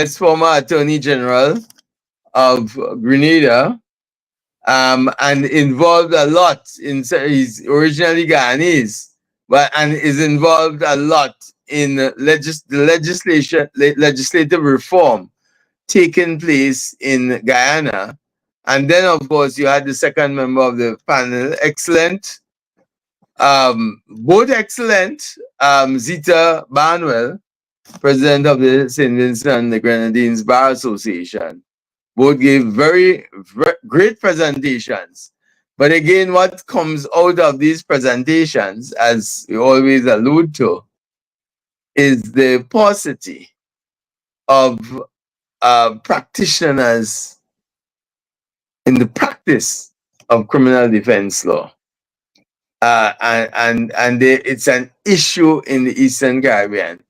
former Attorney General of Grenada, and involved a lot in. He's originally Guyanese, and is involved a lot in legislative reform taking place in Guyana. And then, of course, you had the second member of the panel, excellent, both excellent, Zita Barnwell, president of the St. Vincent and the Grenadines Bar Association. Both gave very, very great presentations. But again, what comes out of these presentations, as we always allude to, is the paucity of practitioners in the practice of criminal defense law. It's an issue in the Eastern Caribbean.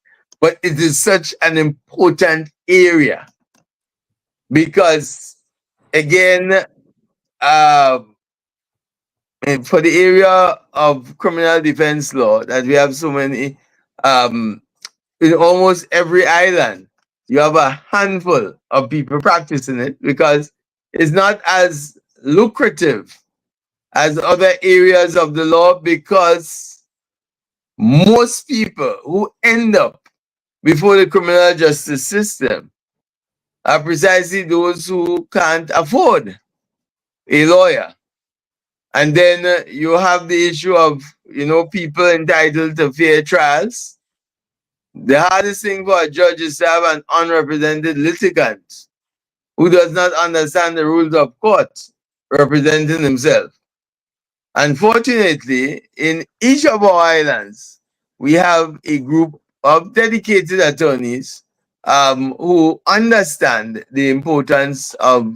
But it is such an important area because, again, for the area of criminal defense law, that we have so many, in almost every island, you have a handful of people practicing it because it's not as lucrative as other areas of the law because most people who end up before the criminal justice system are precisely those who can't afford a lawyer. And then you have the issue of, people entitled to fair trials. The hardest thing for a judge is to have an unrepresented litigant who does not understand the rules of court representing himself. Unfortunately, in each of our islands, we have a group of dedicated attorneys who understand the importance of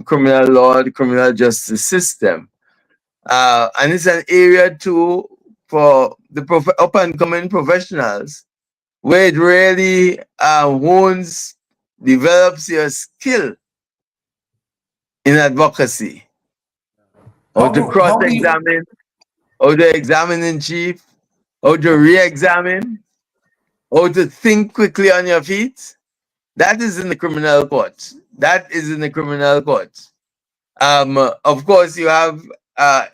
criminal law, the criminal justice system. And it's an area too for the up and coming professionals where it really hones, develops your skill in advocacy, or to cross how do you examine, or to examine in chief, or to re examine, or to think quickly on your feet. That is in the criminal court. That is in the criminal court. Of course, you have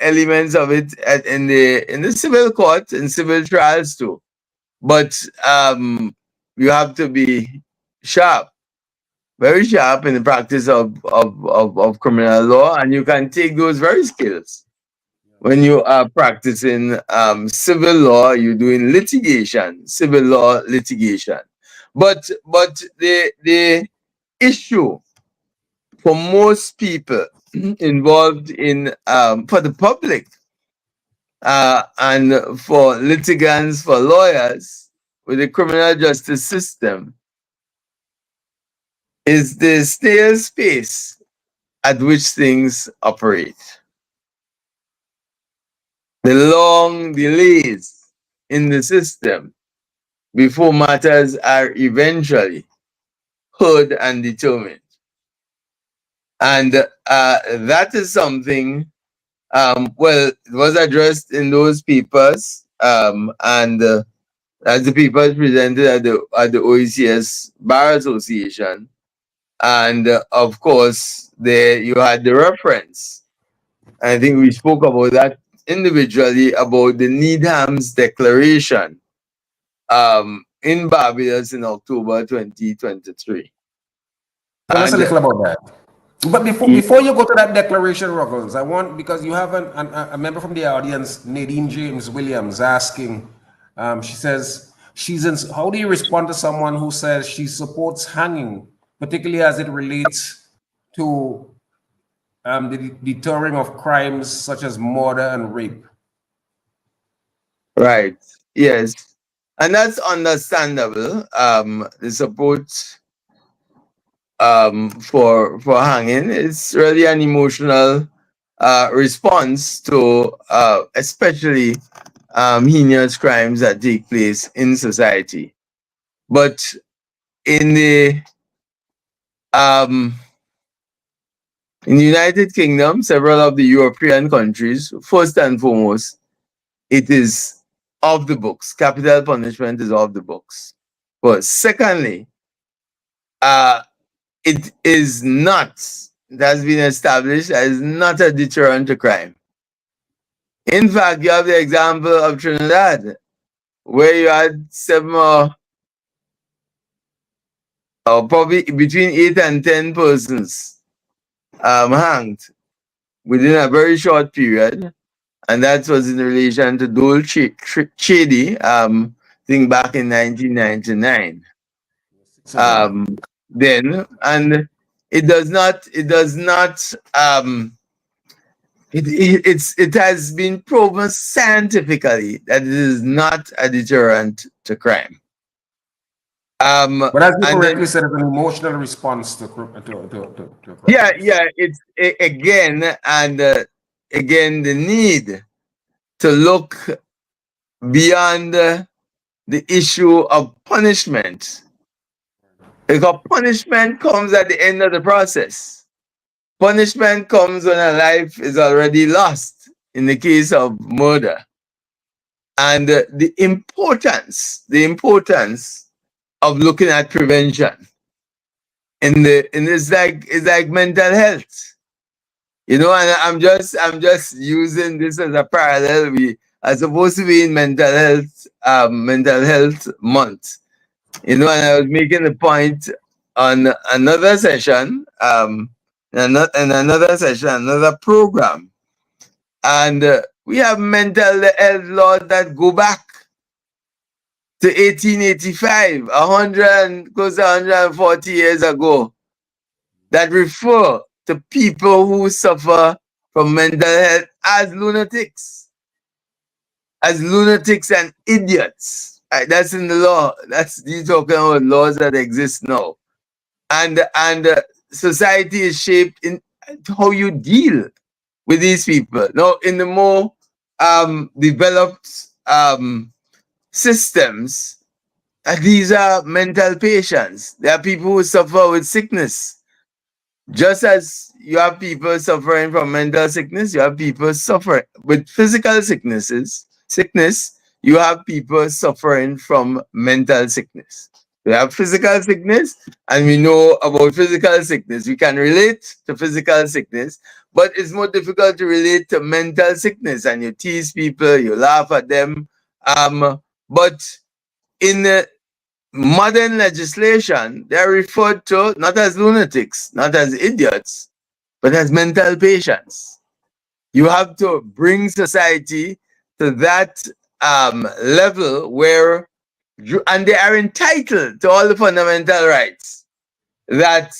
elements of it in the civil court and civil trials too. But you have to be sharp, very sharp in the practice of criminal law, and you can take those very skills when you are practicing civil law. You're doing litigation, civil law litigation. But the issue for most people involved in for the public and for litigants, for lawyers with the criminal justice system is the snail space at which things operate. The long delays in the system before matters are eventually heard and determined. And that is something, well, it was addressed in those papers, and as the papers presented at the OECS Bar Association. And of course, there you had the reference. I think we spoke about that individually about the Needham's Declaration in Barbados in October 2023. Tell us a And little about that. But before you go to that declaration, Ruggles, I want, because you have a member from the audience, Nadine James Williams, asking, she says, how do you respond to someone who says she supports hanging, particularly as it relates to the deterring of crimes such as murder and rape? right, yes, and that's understandable. The support for hanging is really an emotional response to especially heinous crimes that take place in society. But in the um, in the United Kingdom, several of the European countries, first and foremost, it is off the books. Capital punishment is off the books. But secondly, uh, it is not, it has been established as not a deterrent to crime. In fact, you have the example of Trinidad, where you had seven or probably between 8 and 10 persons hanged within a very short period. And that was in relation to Dole Chedi, I think back in 1999. Then, and it has been proven scientifically that it is not a deterrent to crime. But as you And then, correctly said, it's an emotional response to crimes. it's again, and again, the need to look beyond the issue of punishment. Because punishment comes at the end of the process. Punishment comes when a life is already lost in the case of murder. And the importance of looking at prevention it's like mental health. You know, and I'm just using this as a parallel. We are supposed to be in mental health month. You know, and I was making the point on another session, another program, and we have mental health laws that go back to 1885, 100 close to 140 years ago, that refer to people who suffer from mental health as lunatics and idiots. Right, that's in the law. That's you talking about laws that exist now, and society is shaped in how you deal with these people. Now, in the more developed systems, these are mental patients. They are people who suffer with sickness. Just as you have people suffering from mental sickness, you have people suffering with physical sickness, you have people suffering from mental sickness. We have physical sickness and we know about physical sickness. We can relate to physical sickness, but it's more difficult to relate to mental sickness. And you tease people, you laugh at them. But in modern legislation, they're referred to not as lunatics, not as idiots, but as mental patients. You have to bring society to that level where and they are entitled to all the fundamental rights that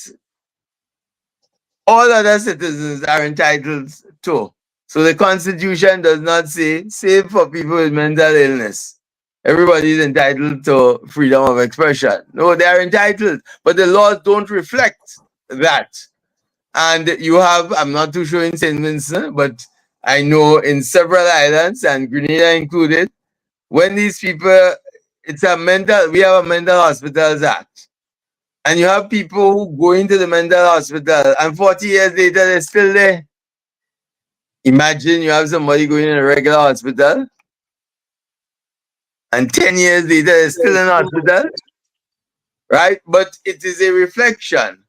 all other citizens are entitled to. So the Constitution does not say, save for people with mental illness. Everybody is entitled to freedom of expression. No, they are entitled, but the laws don't reflect that. And you have, I'm not too sure in St. Vincent, but I know in several islands, and Grenada included, when these people, we have a mental hospitals act. And you have people who go into the mental hospital and 40 years later they're still there. Imagine you have somebody going in a regular hospital and 10 years later they're still in hospital, right? But it is a reflection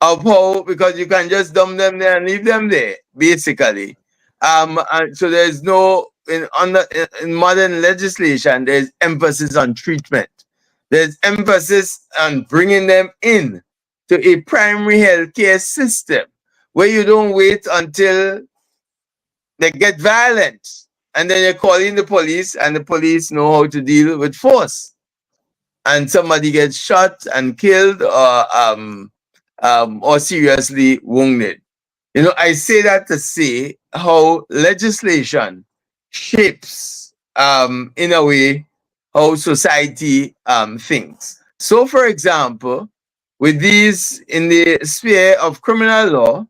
of how, because you can just dump them there and leave them there, basically. And so there's no, in modern legislation, there's emphasis on treatment. There's emphasis on bringing them in to a primary healthcare system where you don't wait until they get violent and then you're calling the police and the police know how to deal with force. And somebody gets shot and killed or seriously wounded. You know, I say that to say how legislation shapes, in a way, how society thinks. So, for example, with these in the sphere of criminal law,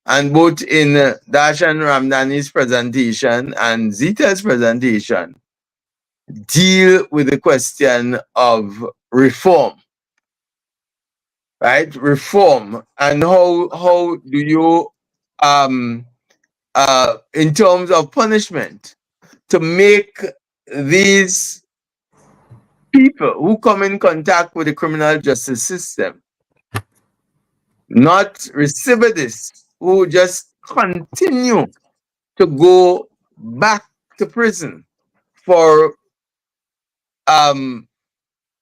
and both in Darshan Ramdani's presentation and Zita's presentation, deal with the question of reform, right? Reform, and how do you in terms of punishment to make these people who come in contact with the criminal justice system not recidivists who just continue to go back to prison for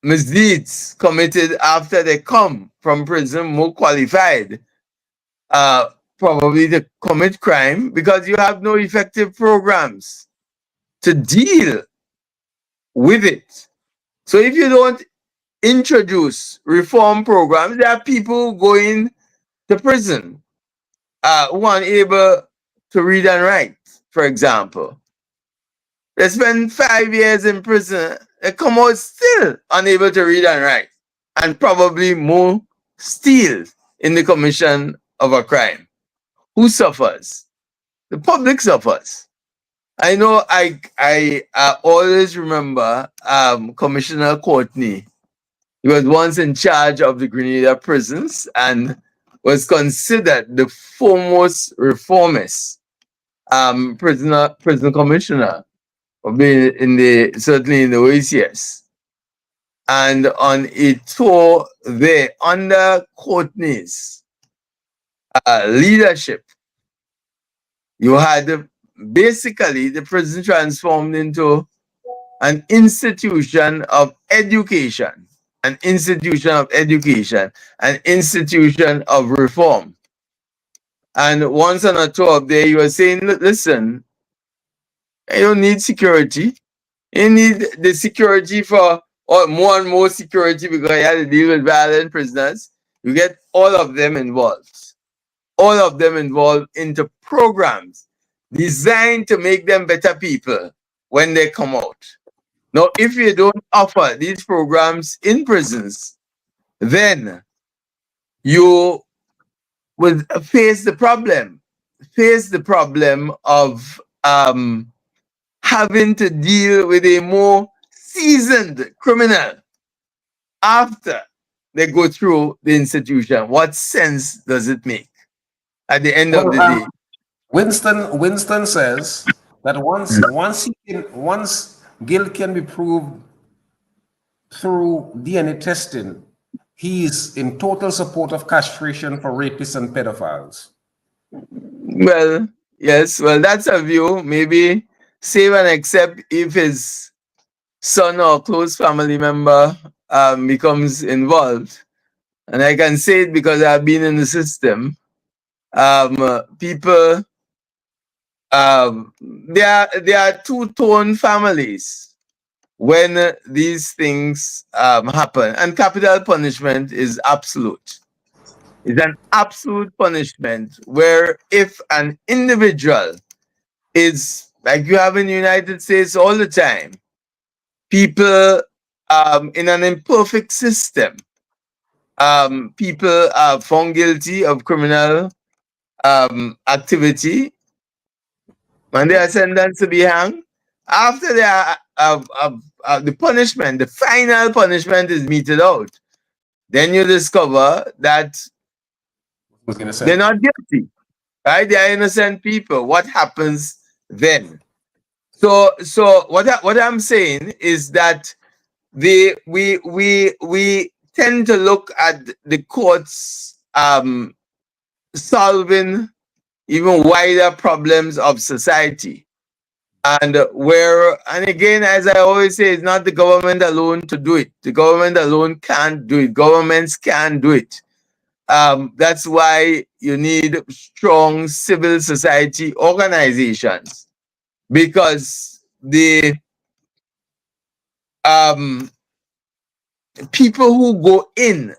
misdeeds committed after they come from prison more qualified probably to commit crime because you have no effective programs to deal with it. So if you don't introduce reform programs, there are people going to prison who are unable to read and write, for example. They spend 5 years in prison, they come out still unable to read and write, and probably more still in the commission of a crime. Who suffers? The public suffers. I know I always remember Commissioner Courtney. He was once in charge of the Grenada prisons and was considered the foremost reformist prison commissioner certainly in the OACS. And on a tour there under Courtney's leadership, you had basically the prison transformed into an institution of education, an institution of education, an institution of reform. And once on a tour up there, you were saying, listen, you don't need security. You need the security for more and more security because you have to deal with violent prisoners. You get all of them involved. All of them involved into programs designed to make them better people when they come out. Now, if you don't offer these programs in prisons, then you will face the problem of having to deal with a more seasoned criminal after they go through the institution. What sense does it make at the end of Well, the day? Winston says that once guilt can be proved through DNA testing, he is in total support of castration for rapists and pedophiles. Well, yes, well, that's a view. Maybe save and accept if his son or close family member becomes involved. And I can say it because I've been in the system. People, there are two-tone families when these things happen. And capital punishment is absolute. It's an absolute punishment where if an individual is, like you have in the United States all the time, people in an imperfect system, people are found guilty of criminal activity and they are sentenced to be hanged. After they are, the punishment, the final punishment is meted out, then you discover that Was innocent. they're not guilty, right? They are innocent people. What happens then? So what I'm saying is that we tend to look at the courts solving even wider problems of society. And and again, as I always say, it's not the government alone to do it. The government alone can't do it. Governments can't do it. That's why you need strong civil society organizations, because the um, people who go in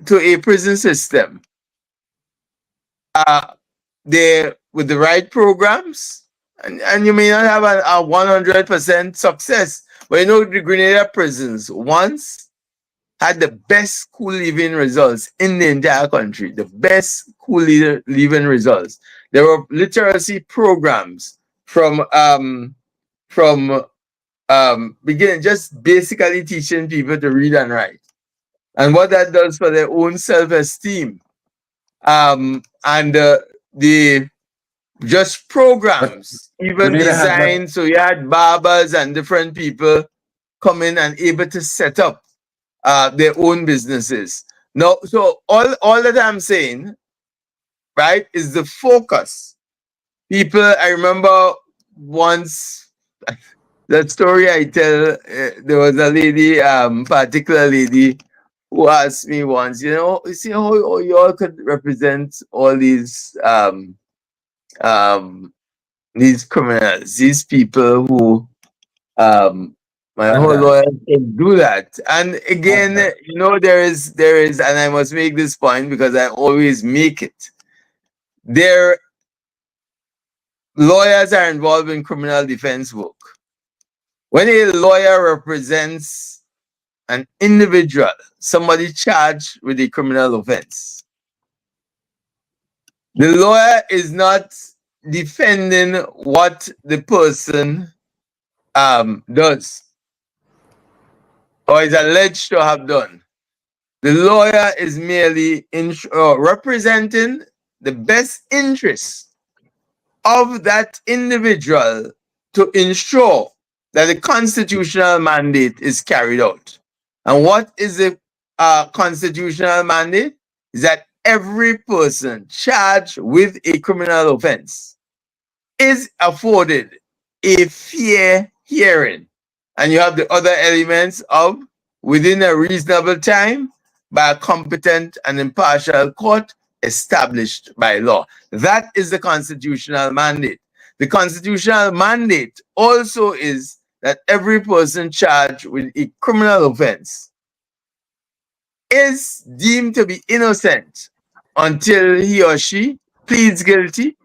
to a prison system, uh, they with the right programs, and you may not have a 100% success, but you know the Grenada prisons once had the best school leaving results in the entire country. The best school leaving results. There were literacy programs from beginning, just basically teaching people to read and write, and what that does for their own self-esteem. And the just But programs even Grenada has that. designed so you had barbers and different people come in and able to set up their own businesses. No, so all that I'm saying, right, is the focus. People, I remember once that story I tell. There was a lady, particular lady, who asked me once, you see how you all could represent all um, these criminals, these people who um my Bad whole guys. lawyer can do that. And Bad again, guys. there is, and I must make this point because I always make it. There, lawyers are involved in criminal defense work. When a lawyer represents an individual, somebody charged with a criminal offense, the lawyer is not defending what the person does or is alleged to have done. The lawyer is merely representing the best interests of that individual to ensure that the constitutional mandate is carried out. And what is the constitutional mandate? Is that every person charged with a criminal offense is afforded a fair hearing. And you have the other elements of within a reasonable time by a competent and impartial court established by law. That is the constitutional mandate. The constitutional mandate also is that every person charged with a criminal offense is deemed to be innocent until he or she pleads guilty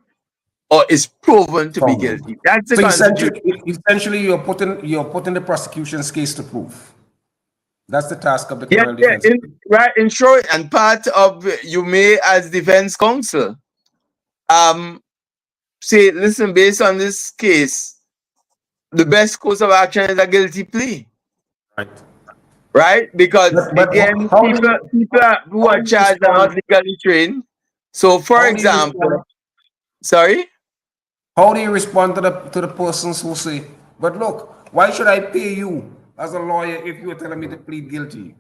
or is proven to be Problem. guilty. That's the So constitution. essentially, you're putting the prosecution's case to proof. That's the task of the Yeah, criminal yeah, defense. right. In short, and part of you may, as defense counsel, um, say, listen, based on this case, the best course of action is a guilty plea, Right. right? Because But again, how do people who how are do you charged are not respond? legally trained. So, for How do you respond? example, sorry. How do you respond to the persons who say, "But look, why should I pay you as a lawyer if you were telling me to plead guilty?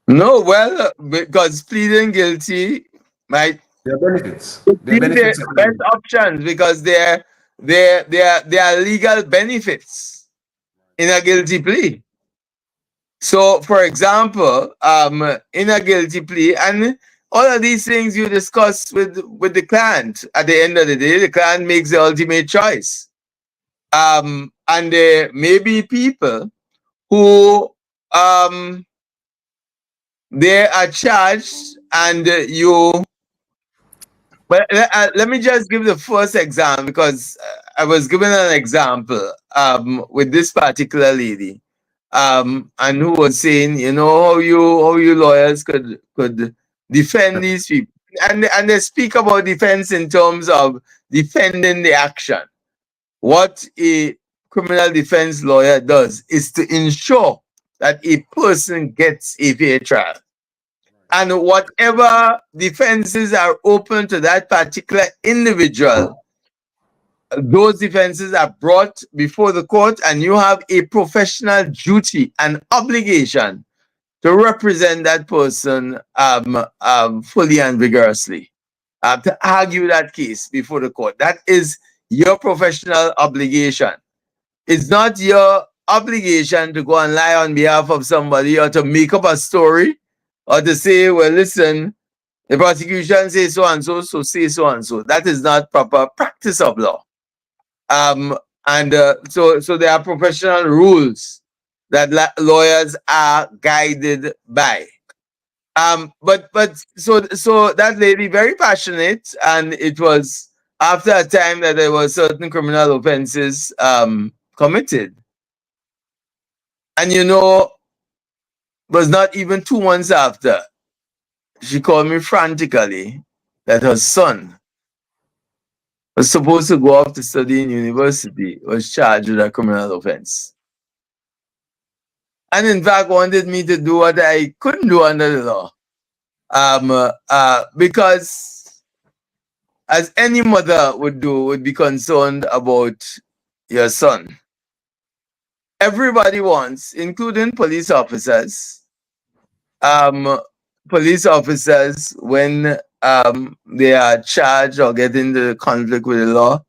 No, well, because pleading guilty might There are benefits. There are be the benefits of best pleading. options because there are legal benefits in a guilty plea. So, for example, in a guilty plea, and all of these things you discuss with the client. At the end of the day, the client makes the ultimate choice. And there may be people who they are charged, and you. But let me just give the first example because I was given an example with this particular lady, and who was saying, you know, how you lawyers could defend these people, and they speak about defense in terms of defending the action. What a criminal defense lawyer does is to ensure that a person gets a fair trial. And whatever defenses are open to that particular individual, those defenses are brought before the court, and you have a professional duty and obligation to represent that person fully and vigorously, to argue that case before the court. That is your professional obligation. It's not your obligation to go and lie on behalf of somebody or to make up a story or to say, well, listen, the prosecution says so and so, so say so and so. That is not proper practice of law. So there are professional rules that lawyers are guided by. So that lady very passionate, and it was after a time that there were certain criminal offenses committed, and was not even 2 months after she called me frantically that her son was supposed to go off to study in university, was charged with a criminal offense. And in fact wanted me to do what I couldn't do under the law. Because as any mother would do, would be concerned about your son. Everybody wants, including police officers, when they are charged or get into conflict with the law,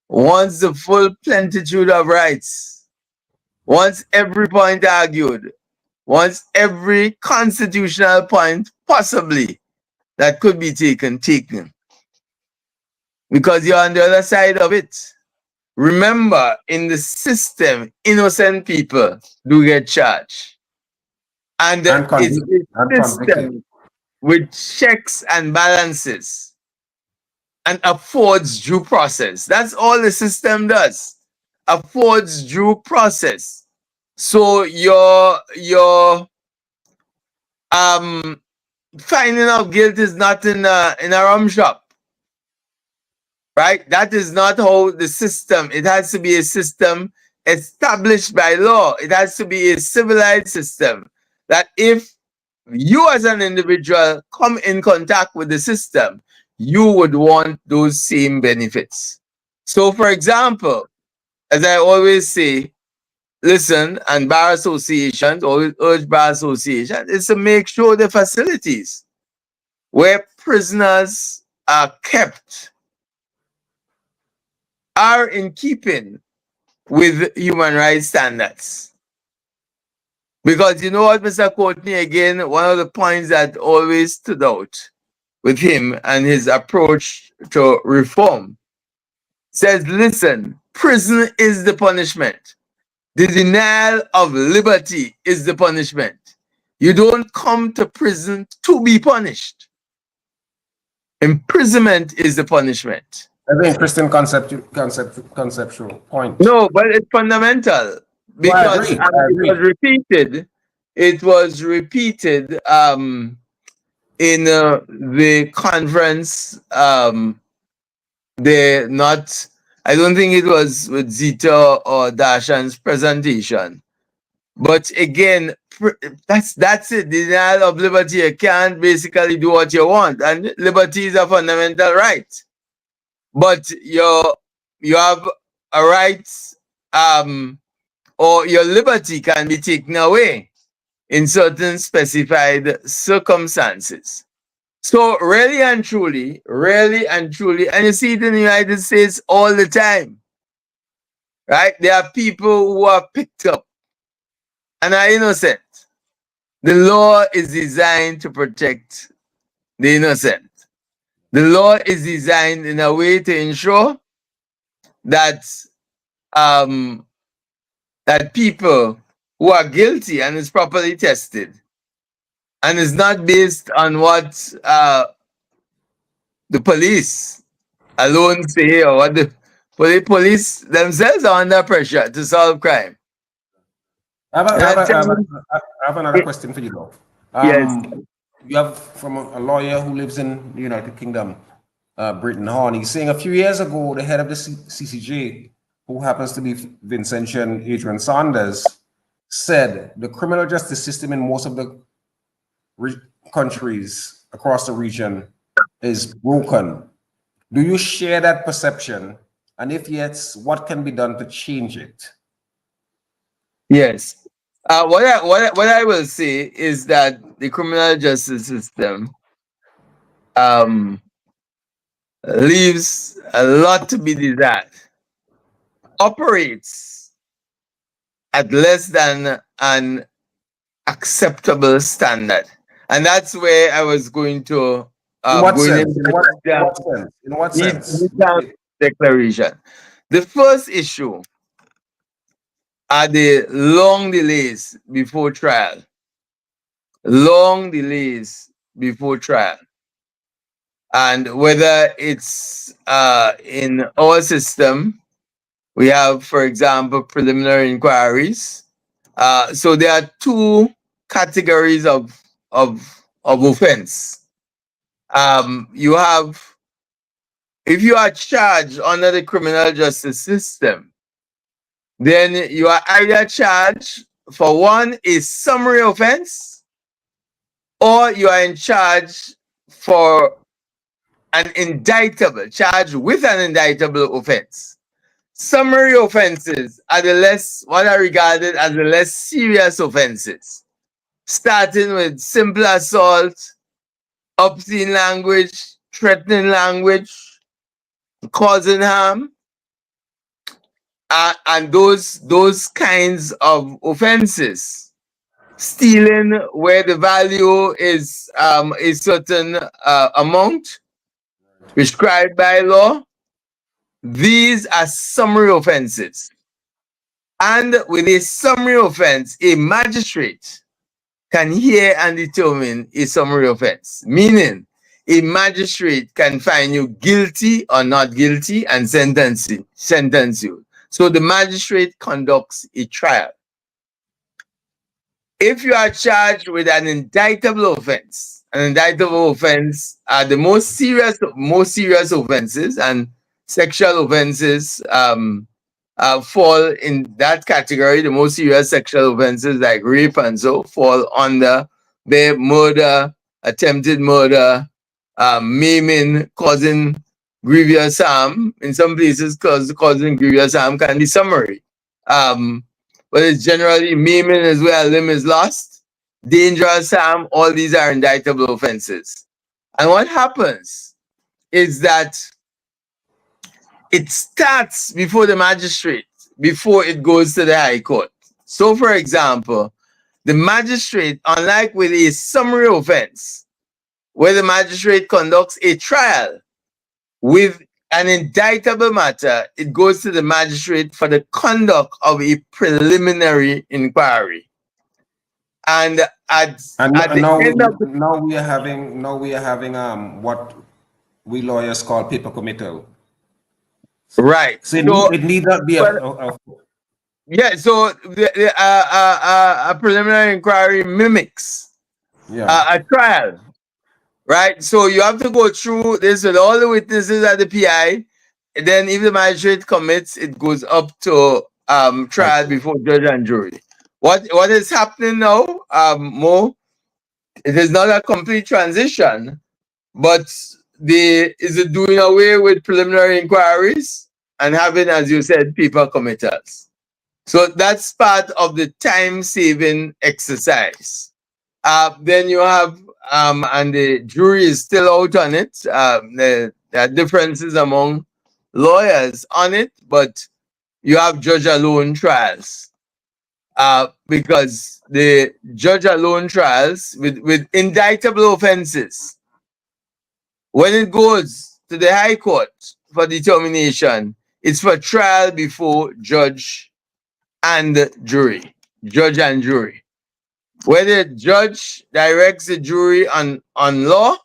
wants the full plenitude of rights, wants every point argued, wants every constitutional point possibly that could be taken. Because you're on the other side of it. Remember, in the system, innocent people do get charged. And And it's convicted. And a convicted. system with checks and balances and affords due process. That's all the system does. Affords due process. So your finding of guilt is not in a rum shop. Right? That is not how the system, it has to be a system established by law. It has to be a civilized system that if you as an individual come in contact with the system, you would want those same benefits. So, for example, as I always say, listen, and bar associations, always urge bar associations, is to make sure the facilities where prisoners are kept are in keeping with human rights standards. Because you know what, Mr. Courtney, again, one of the points that always stood out with him and his approach to reform says, listen, prison is the punishment. The denial of liberty is the punishment. You don't come to prison to be punished. Imprisonment is the punishment. That's an interesting conceptual point. No, but it's fundamental because I agree. It was repeated in the conference. I don't think it was with Zita or Dashan's presentation. But again, that's it. Denial of liberty. You can't basically do what you want, and liberty is a fundamental right. But you have a right or your liberty can be taken away in certain specified circumstances. So really and truly, and you see it in the United States all the time, right? There are people who are picked up and are innocent. The law is designed to protect the innocent. The law is designed in a way to ensure that um, that people who are guilty and is properly tested and is not based on what the police alone say or what the police themselves are under pressure to solve crime. And I tell you, I have another question for you, though. yes, You have from a lawyer who lives in the United Kingdom, Britton Horn. He's saying a few years ago, the head of the CCJ, who happens to be Vincentian Adrian Saunders, said the criminal justice system in most of the countries across the region is broken. Do you share that perception? And if yes, what can be done to change it? yes. What I will say is that the criminal justice system um, leaves a lot to be desired. Operates at less than an acceptable standard, and that's where I was going to In what going sense? into In the what sense? In what sense? midterm declaration. The first issue are the long delays before trial. Long delays before trial. And whether it's in our system, we have, for example, preliminary inquiries. So there are two categories of offense. You have, if you are charged under the criminal justice system, then you are either charged for one, a summary offense, or you are in charge for an indictable, charged with an indictable offense. Summary offenses are what are regarded as the less serious offenses, starting with simple assault, obscene language, threatening language, causing harm, and those kinds of offenses. Stealing where the value is a certain amount prescribed by law. These are summary offenses. And with a summary offense, a magistrate can hear and determine a summary offense, meaning a magistrate can find you guilty or not guilty and sentence you. So the magistrate conducts a trial. If you are charged with an indictable offense are the most serious offenses, and sexual offenses fall in that category. The most serious sexual offenses like rape and so fall under the murder, attempted murder, maiming, causing grievous harm. In some places, causing grievous harm can be summary. But it's generally maiming is where a limb is lost. Dangerous harm, all these are indictable offenses. And what happens is that it starts before the magistrate, before it goes to the High Court. So, for example, the magistrate, unlike with a summary offense, where the magistrate conducts a trial with an indictable matter, it goes to the magistrate for the conduct of a preliminary inquiry. And at the end of the now we are having what we lawyers call paper committal. right. So So it need not be yeah, so a preliminary inquiry mimics a trial, right? So you have to go through this with all the witnesses at the PI. And then if the magistrate commits, it goes up to trial before judge and jury. What is happening now, Mo? It is not a complete transition, but is it doing away with preliminary inquiries and having, as you said, paper committals. So that's part of the time saving exercise. Then you have, and the jury is still out on it. There are differences among lawyers on it, but you have judge alone trials. Because the judge alone trials with indictable offenses, when it goes to the High Court for determination, it's for trial before and jury. Judge and jury. Where the judge directs the jury on law,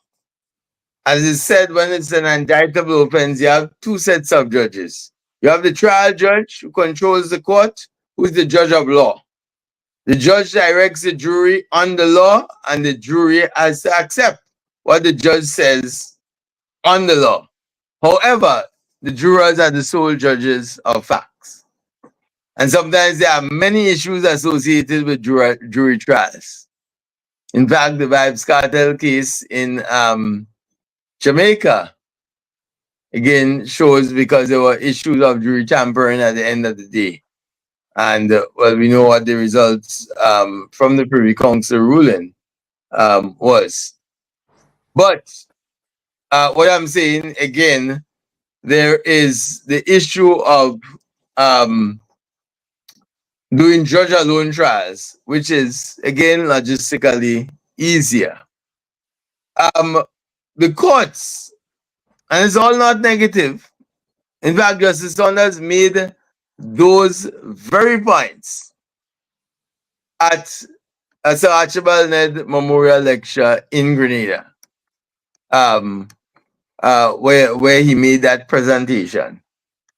as is said, when it's an indictable offense, you have two sets of judges. You have the trial judge who controls the court, who is the judge of law. The judge directs the jury on the law, and the jury has to accept what the judge says on the law. However, the jurors are the sole judges of facts. And sometimes there are many issues associated with jury trials. In fact, the Vibes Cartel case in Jamaica, again, shows because there were issues of jury tampering at the end of the day. And well, we know what the results from the Privy Council ruling was. But what I'm saying again, there is the issue of doing judge alone trials, which is again logistically easier. The courts, and it's all not negative. In fact, Justice Saunders made those very points at Sir Archibald Ned Memorial Lecture in Grenada, where he made that presentation.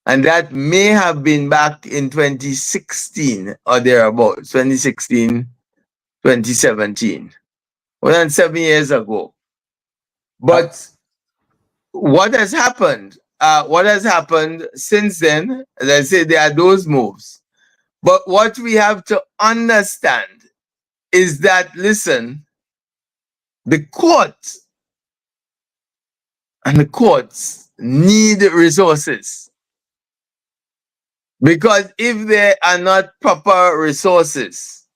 And that may have been back in 2016 or thereabouts, 2016, 2017, more than 7 years ago. But what has happened? What has happened since then? As I say, there are those moves. But what we have to understand is that, listen, the court and the courts need resources. Because if there are not proper resources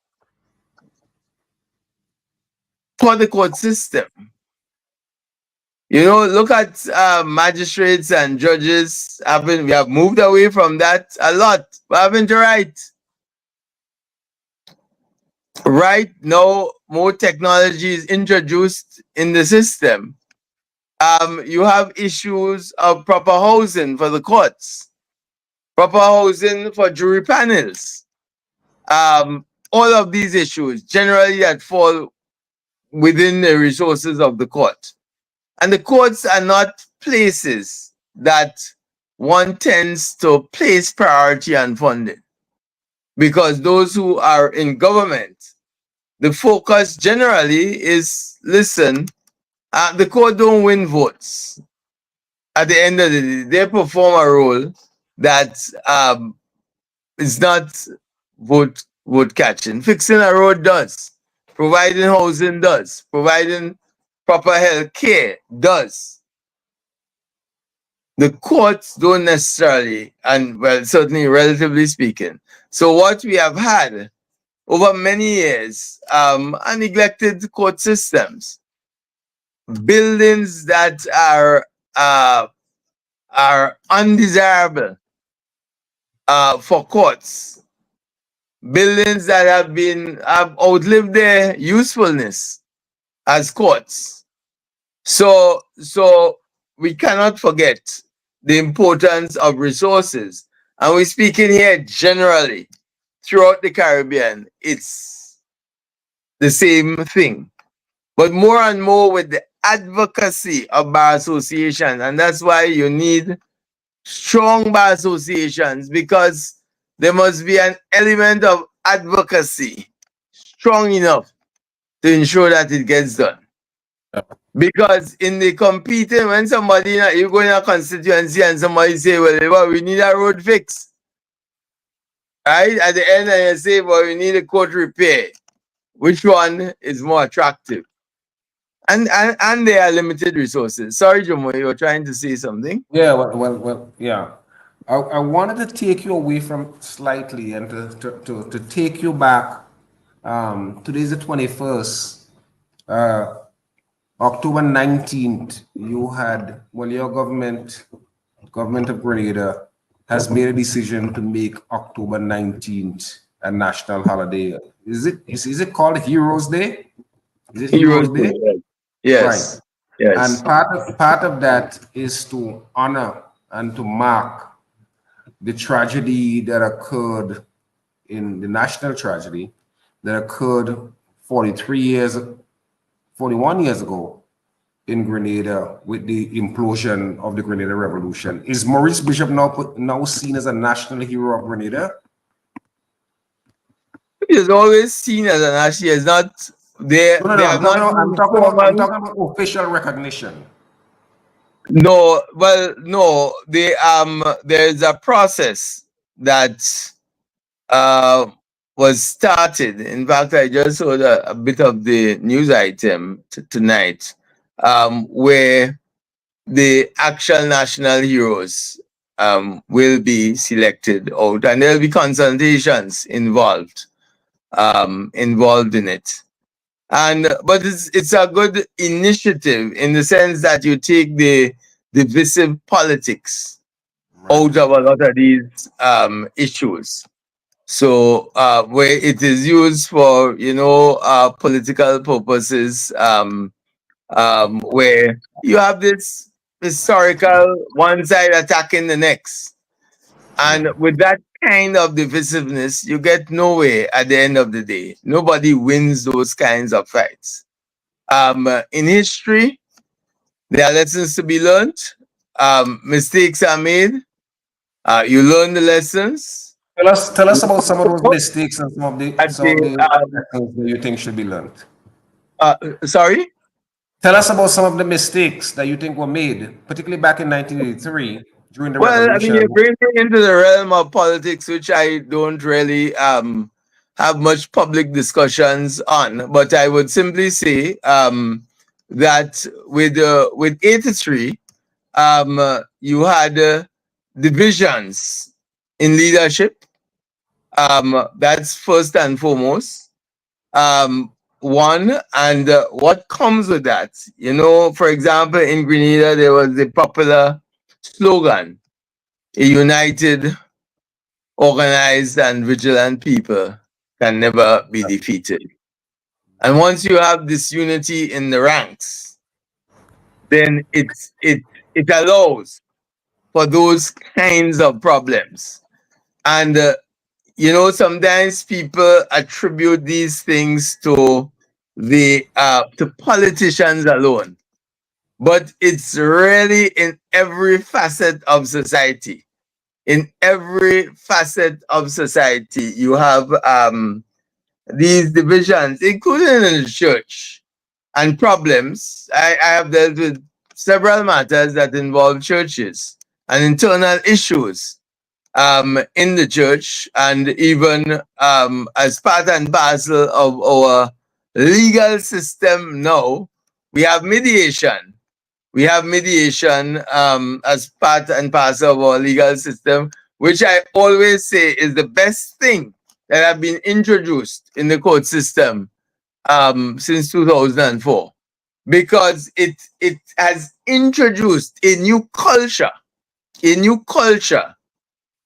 for the court system, you know, look at magistrates and judges. We have moved away from that a lot. We're having to write. Right now, more technology is introduced in the system. You have issues of proper housing for the courts, proper housing for jury panels. All of these issues generally that fall within the resources of the court. And the courts are not places that one tends to place priority on funding. Because those who are in government, the focus generally is, listen, the court don't win votes. At the end of the day, they perform a role that is not vote catching. Fixing a road does. Providing housing does. Providing proper health care does. The courts don't necessarily, and well, certainly relatively speaking. So what we have had over many years are neglected court systems. Buildings that are undesirable for courts. Buildings that have outlived their usefulness as courts. So we cannot forget the importance of resources. And we're speaking here generally. Throughout the Caribbean, it's the same thing. But more and more with the advocacy of bar associations. And that's why you need strong bar associations, because there must be an element of advocacy strong enough to ensure that it gets done. Because in the competing, when somebody, you go in a constituency and somebody say, well, we need a road fix. Right? At the end, and you say, well, we need a court repair. Which one is more attractive? And there are limited resources. Sorry, Jomo, you were trying to say something? Yeah, well, yeah. I wanted to take you away from slightly and to take you back. Today's the 21st. October 19th, you had, well, your government of Grenada has made a decision to make October 19th a national holiday. Is it called Heroes Day? Is it Heroes Heroes Day, Day? right. Right. Yes, And yes. part of that is to honor and to mark the tragedy that occurred in the national tragedy that occurred 43 years, 41 years ago in Grenada with the implosion of the Grenada Revolution. Is Maurice Bishop now seen as a national hero of Grenada? He is always seen as an Ashi. Is not No, no, they no. have not been I'm formal. talking about official recognition. No, well, no. There is a process that uh was started. In fact, I just saw a bit of the news item tonight, where the actual national heroes will be selected out, and there'll be consultations involved in it. And but it's a good initiative in the sense that you take the divisive politics Right. out of a lot of these issues. So where it is used for political purposes, where you have this historical one side attacking the next, and Yeah. with that kind of divisiveness, you get nowhere at the end of the day. Nobody wins those kinds of fights. In history, there are lessons to be learned. Mistakes are made. You learn the lessons. Tell us about some of those mistakes and At some the of the lessons that you think should be learned. sorry. Tell us about some of the mistakes that you think were made, particularly back in 1983 during the Well, I mean, revolution. you bring me into the realm of politics, which I don't really have much public discussions on. But I would simply say that with 83, you had divisions in leadership. That's first and foremost. One, and what comes with that. For example, in Grenada, there was the popular slogan, a united, organized, and vigilant people can never be defeated. And once you have this unity in the ranks, then it allows for those kinds of problems. And sometimes people attribute these things to politicians alone, but it's really in every facet of society. In every facet of society, you have these divisions, including in the church, and problems. I have dealt with several matters that involve churches and internal issues in the church, and even as part and parcel of our legal system now, we have mediation. We have mediation as part and parcel of our legal system, which I always say is the best thing that have been introduced in the court system since 2004, because it has introduced a new culture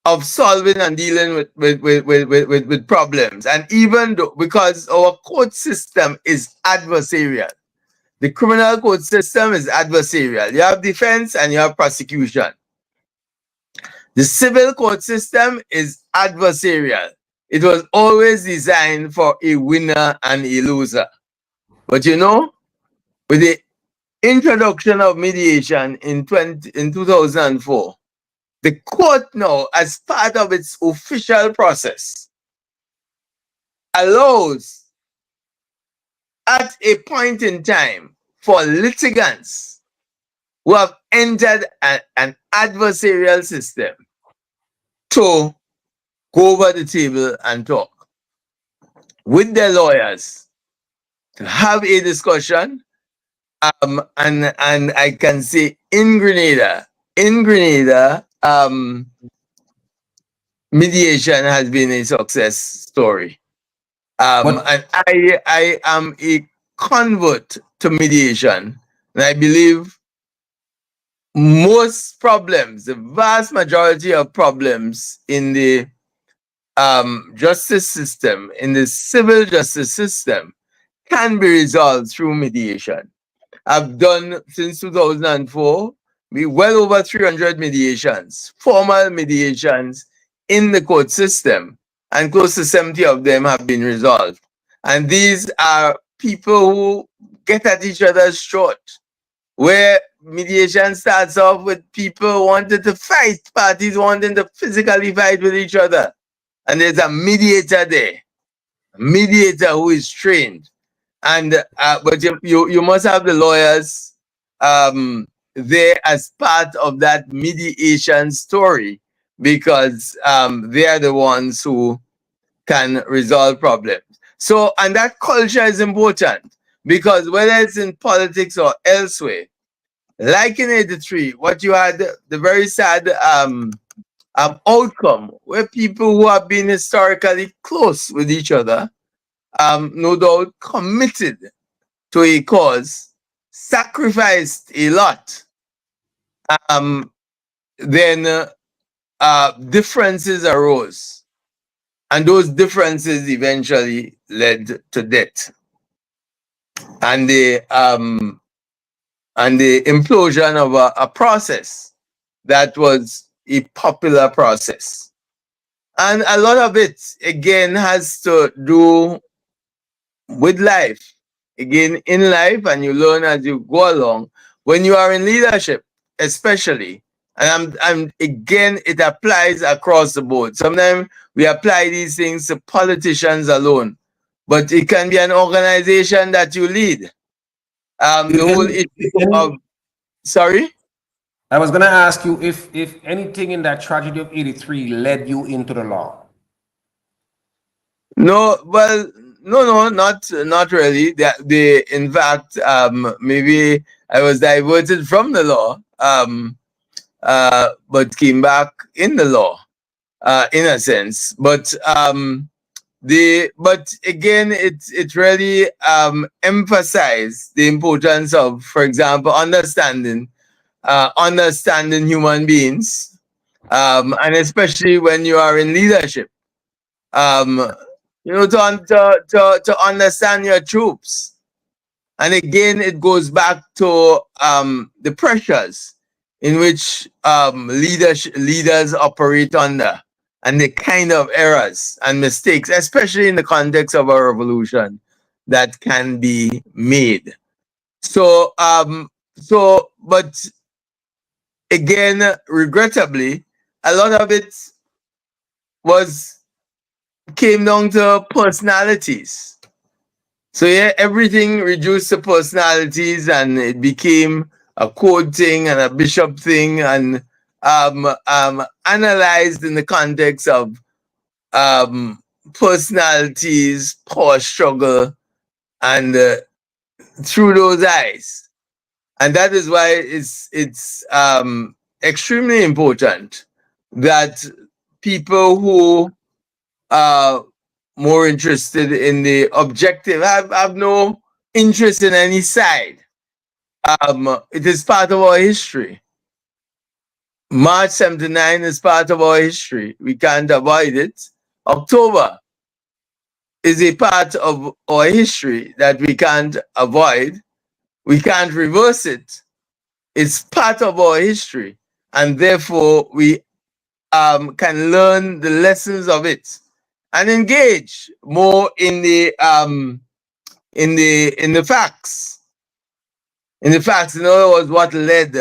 of solving and dealing with problems. And even though, because our court system is adversarial, the criminal court system is adversarial. You have defense and you have prosecution. The civil court system is adversarial. It was always designed for a winner and a loser. But with the introduction of mediation in 2004, the court now, as part of its official process, allows at a point in time for litigants who have entered an adversarial system to go over the table and talk with their lawyers, to have a discussion. And I can say in Grenada, mediation has been a success story. But And I am a convert to mediation. And I believe most problems, the vast majority of problems in the justice system, in the civil justice system, can be resolved through mediation. I've done since 2004, well over 300 mediations, formal mediations in the court system, and close to 70 of them have been resolved. And these are people who get at each other's throat, where mediation starts off with people wanting to fight, parties wanting to physically fight with each other. And there's a mediator there, a mediator who is trained. And but you must have the lawyers there as part of that mediation story, because they are the ones who can resolve problems. So, and that culture is important, because whether it's in politics or elsewhere, like in 83, what you had, the very sad outcome where people who have been historically close with each other, no doubt committed to a cause, sacrificed a lot, um, then differences arose. And those differences eventually led to death. And the implosion of a process that was a popular process. And a lot of it, again, has to do with life. Again, in life, and you learn as you go along. When you are in leadership, especially, and I'm again, it applies across the board. Sometimes we apply these things to politicians alone, but it can be an organization that you lead. The if whole any, if issue of, any, sorry. I was gonna ask you if anything in that tragedy of '83 led you into the law. No, well, no, not really. In fact, maybe I was diverted from the law, but came back in the law, in a sense. But again, it really emphasized the importance of, for example, understanding human beings, and especially when you are in leadership. Um, to understand your troops. And again, it goes back to the pressures in which leaders operate under, and the kind of errors and mistakes, especially in the context of a revolution, that can be made. So, but again, regrettably, a lot of it was came down to personalities. So yeah, everything reduced to personalities, and it became a code thing and a bishop thing, and analyzed in the context of um, personalities, power struggle, and through those eyes. And that is why it's extremely important that people who are more interested in the objective have no interest in any side. It is part of our history. March 79 is part of our history. We can't avoid it. October is a part of our history that we can't avoid. We can't reverse it. It's part of our history. And therefore, we can learn the lessons of it and engage more in the facts. In the facts, in other words, what led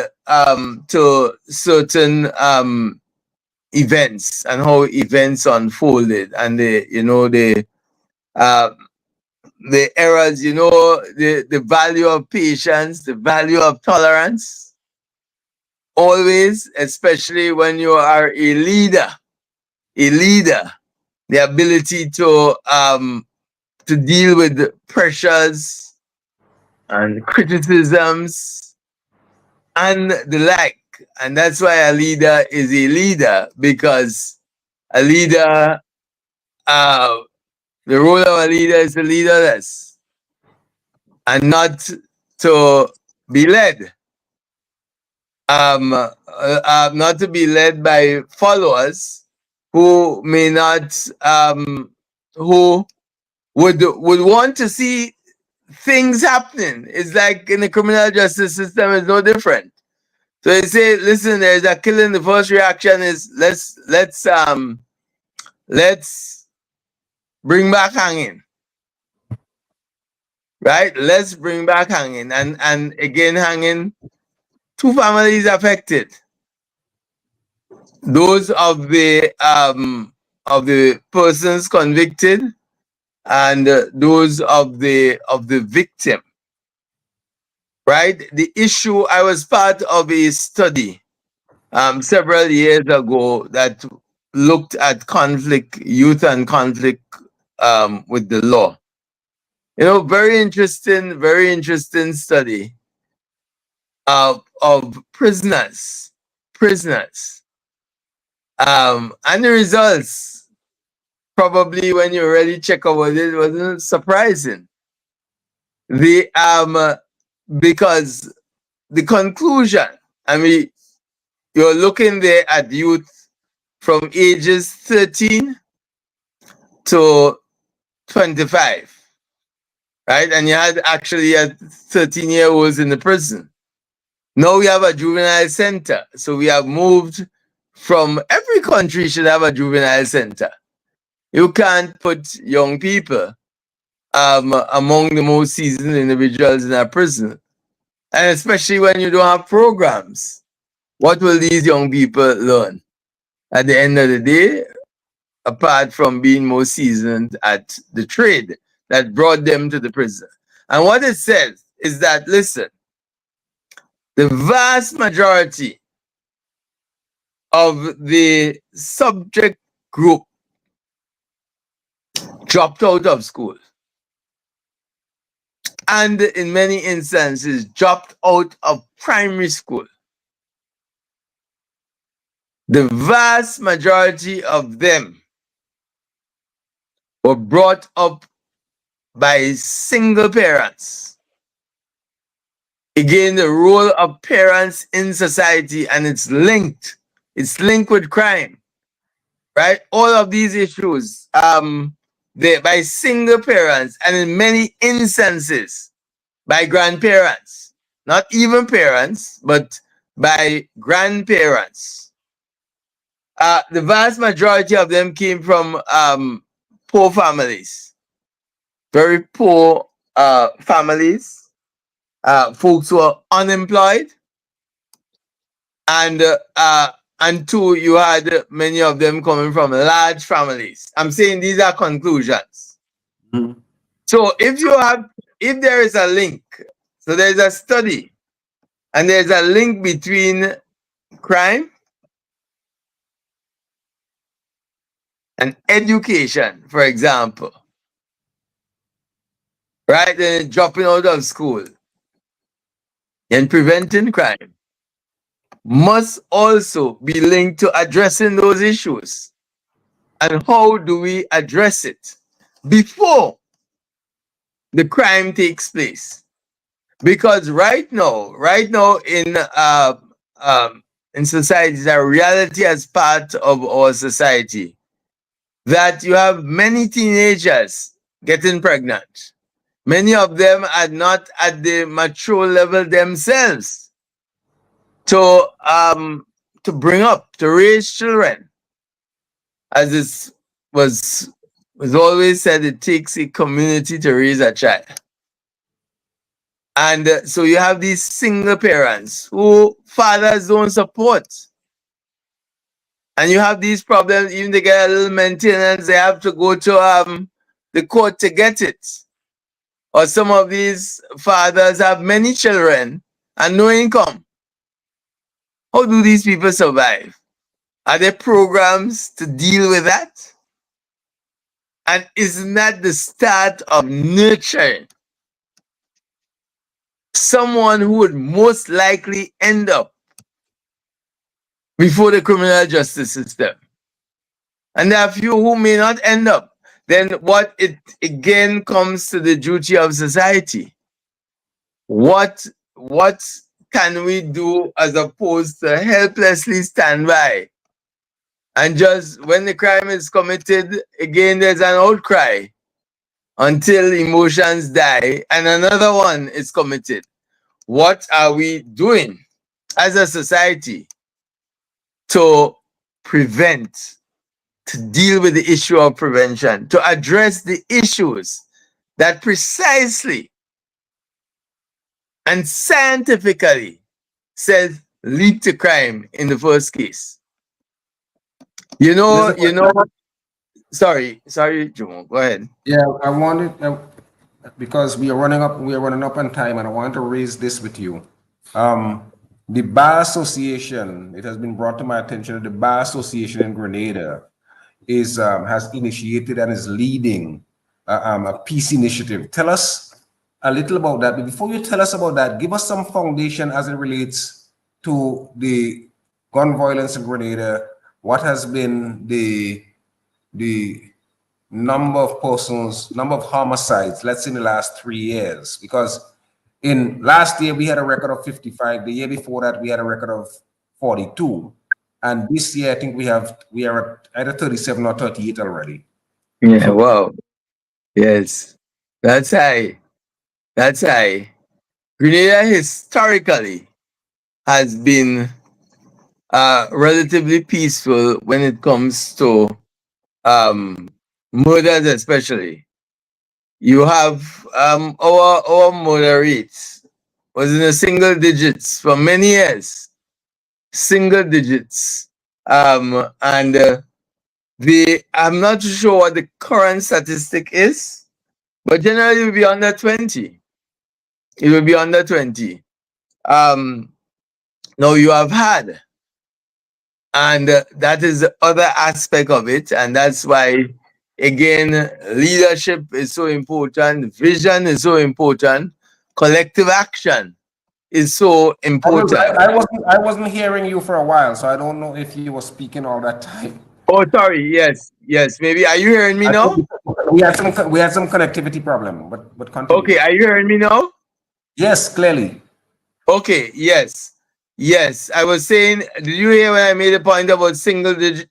to certain events, and how events unfolded, and uh, the errors, the value of patience, the value of tolerance. Always, especially when you are a leader, the ability to deal with pressures and criticisms and the like. And that's why a leader is a leader, because a leader, the role of a leader is to lead others and not to be led. Not to be led by followers who may not, who would want to see things happening. It's like in the criminal justice system, it's no different. So they say, listen, there's a killing. The first reaction is let's bring back hanging, right? Let's bring back hanging, and again hanging. Two families affected. Those of the persons convicted, and those of the victim. Right? The issue, I was part of a study several years ago that looked at conflict, youth and conflict with the law. You know, very interesting study of prisoners. And the results, probably when you really check over it, wasn't surprising. The because the conclusion, I mean, you're looking there at youth from ages 13 to 25, right? And you had actually 13-year-olds in the prison. Now we have a juvenile center. So we have moved from, every country should have a juvenile center. You can't put young people among the most seasoned individuals in a prison. And especially when you don't have programs. What will these young people learn at the end of the day, apart from being more seasoned at the trade that brought them to the prison? And what it says is that, listen, the vast majority of the subject group dropped out of school, and in many instances dropped out of primary school. The vast majority of them were brought up by single parents. Again, the role of parents in society, and it's linked with crime, right? All of these issues, they by single parents, and in many instances by grandparents, not even parents, but by grandparents. The vast majority of them came from poor families, very poor families, folks who are unemployed, and two, you had many of them coming from large families. I'm saying these are conclusions. Mhm. So if there is a link, so there's a study, and there's a link between crime and education, for example, right? Then dropping out of school and preventing crime must also be linked to addressing those issues. And how do we address it before the crime takes place? Because right now in society, it's a reality as part of our society that you have many teenagers getting pregnant. Many of them are not at the mature level themselves to bring up, to raise children. As it was always said, it takes a community to raise a child. And so you have these single parents who fathers don't support. And you have these problems, even they get a little maintenance, they have to go to the court to get it. Or some of these fathers have many children and no income. How do these people survive? Are there programs to deal with that? And isn't that the start of nurturing someone who would most likely end up before the criminal justice system? and there are few who may not end up. Then what it again comes to the duty of society. What can we do as opposed to helplessly stand by and just when the crime is committed, again there's an outcry until emotions die and another one is committed. What are we doing as a society to prevent, to deal with the issue of prevention, to address the issues that precisely and scientifically says lead to crime in the first case? There's a You know, question. sorry, Jomo, go ahead. Yeah, I wanted because we are running up on time, and I want to raise this with you. The Bar Association, it has been brought to my attention that the Bar Association in Grenada has initiated and is leading a peace initiative. Tell us a little about that. But before you tell us about that, give us some foundation as it relates to the gun violence in Grenada. What has been the number of homicides, let's say in the last 3 years? Because in last year we had a record of 55. The year before that we had a record of 42, and this year I think we are at either 37 or 38 already. Yeah, So wow. Yes. That's high. That's high. Grenada historically has been relatively peaceful when it comes to um, murders, especially. You have our murder rates was in the single digits for many years, single digits. And the I'm not sure what the current statistic is, but generally it will be under 20. It will be under 20. Um, Now you have had, and that is the other aspect of it, and that's why again leadership is so important, vision is so important, collective action is so I was important. I wasn't hearing you for a while, so I don't know if you were speaking all that time. Oh, sorry. Yes. Maybe are you hearing me I now? think we had some connectivity problem, but continue. Okay, are you hearing me now? Yes, clearly. Okay, yes. I was saying, did you hear when I made a point about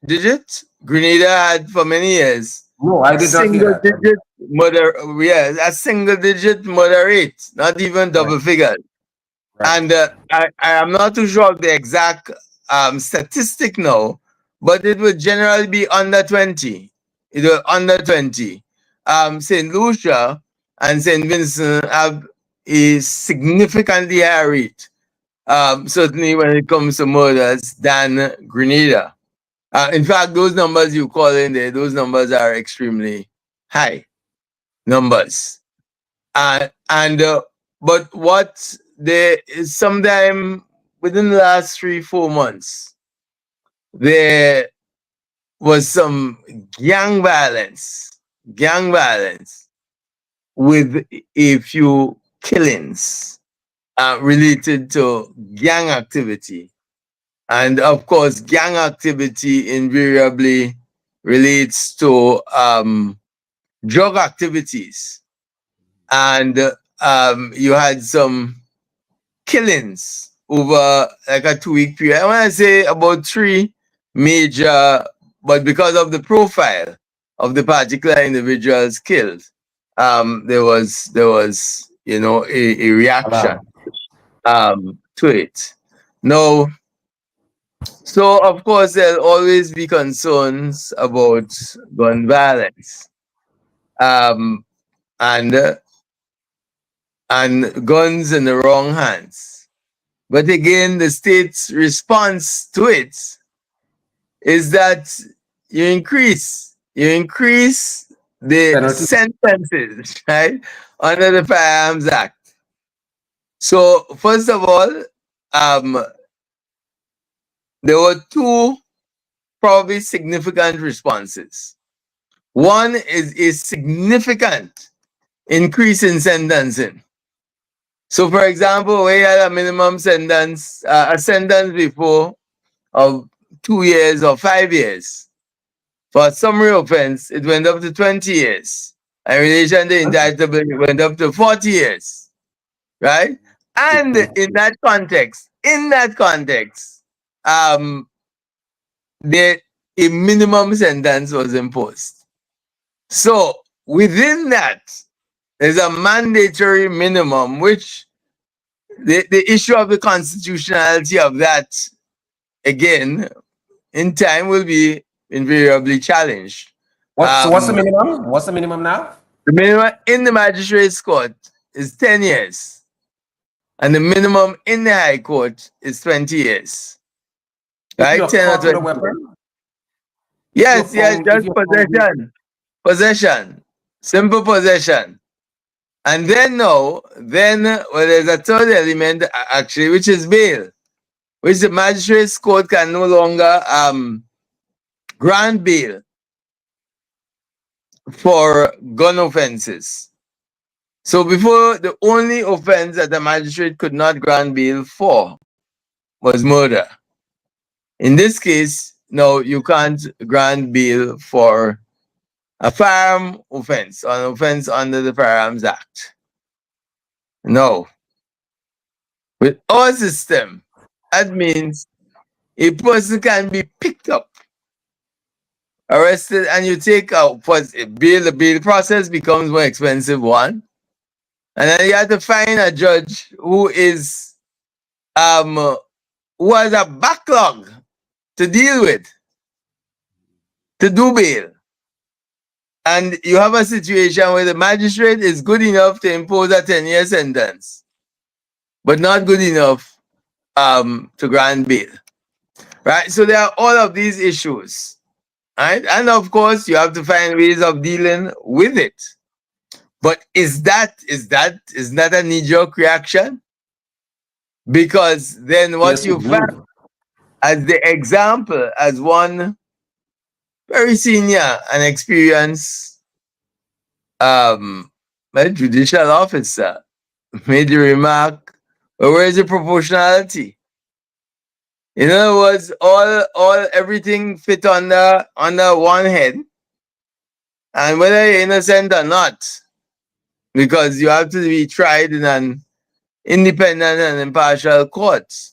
digit? Grenada had for many years No, I did not hear single that. digit a single digit murder rate, not even Right, double figures. right. And I am not too sure of the exact statistic now, but it would generally be under 20. It was under 20. St. Lucia and St. Vincent have a significantly higher rate, certainly when it comes to murders, than Grenada. In fact, those numbers you call in there, those numbers are extremely high numbers. And but what there is sometime within the last 3 4 months, there was some gang violence with a few killings related to gang activity. And of course, gang activity invariably relates to drug activities. And you had some killings over like a 2 week period. I want to say about three major, but because of the profile of the particular individuals killed, there was a reaction Alarm. to it. Now, so of course there'll always be concerns about gun violence, um, and and guns in the wrong hands. But again, the state's response to it is that you increase the Penalty. sentences, right, under the Firearms Act. So first of all, um, there were two probably significant responses. One is a significant increase in sentencing. So, for example, we had a minimum sentence, a sentence before of 2 years or 5 years. For a summary offense, it went up to 20 years. In relation to indictable, it went up to 40 years. Right? And in that context, the a minimum sentence was imposed. So within that, there's a mandatory minimum, which the issue of the constitutionality of that, again, in time will be invariably challenged. So what's the minimum? What's the minimum now? The minimum in the magistrate's court is 10 years. And the minimum in the high court is 20 years. If Right? you're 10 or caught with 20 a weapon, Yes, if just you're found possession. Possession. Simple possession. And then there's a third element actually, which is bail, which the magistrate's court can no longer grant bail for gun offenses. So before, the only offense that the magistrate could not grant bail for was murder. In this case, no, you can't grant bail for a firearm offense, an offense under the Firearms Act. No. With our system, that means a person can be picked up, arrested, and you take out bail. The bail process becomes more expensive one. And then you have to find a judge who has a backlog to deal with, to do bail. And you have a situation where the magistrate is good enough to impose a 10-year sentence, but not good enough to grant bail. Right? So there are all of these issues. Right? And of course, you have to find ways of dealing with it. But is that a knee-jerk reaction? Because then what yes, you find as the example, as one very senior and experienced judicial officer made the remark, well, where is the proportionality? In other words, all everything fit under one head, and whether you're innocent or not, because you have to be tried in an independent and impartial court.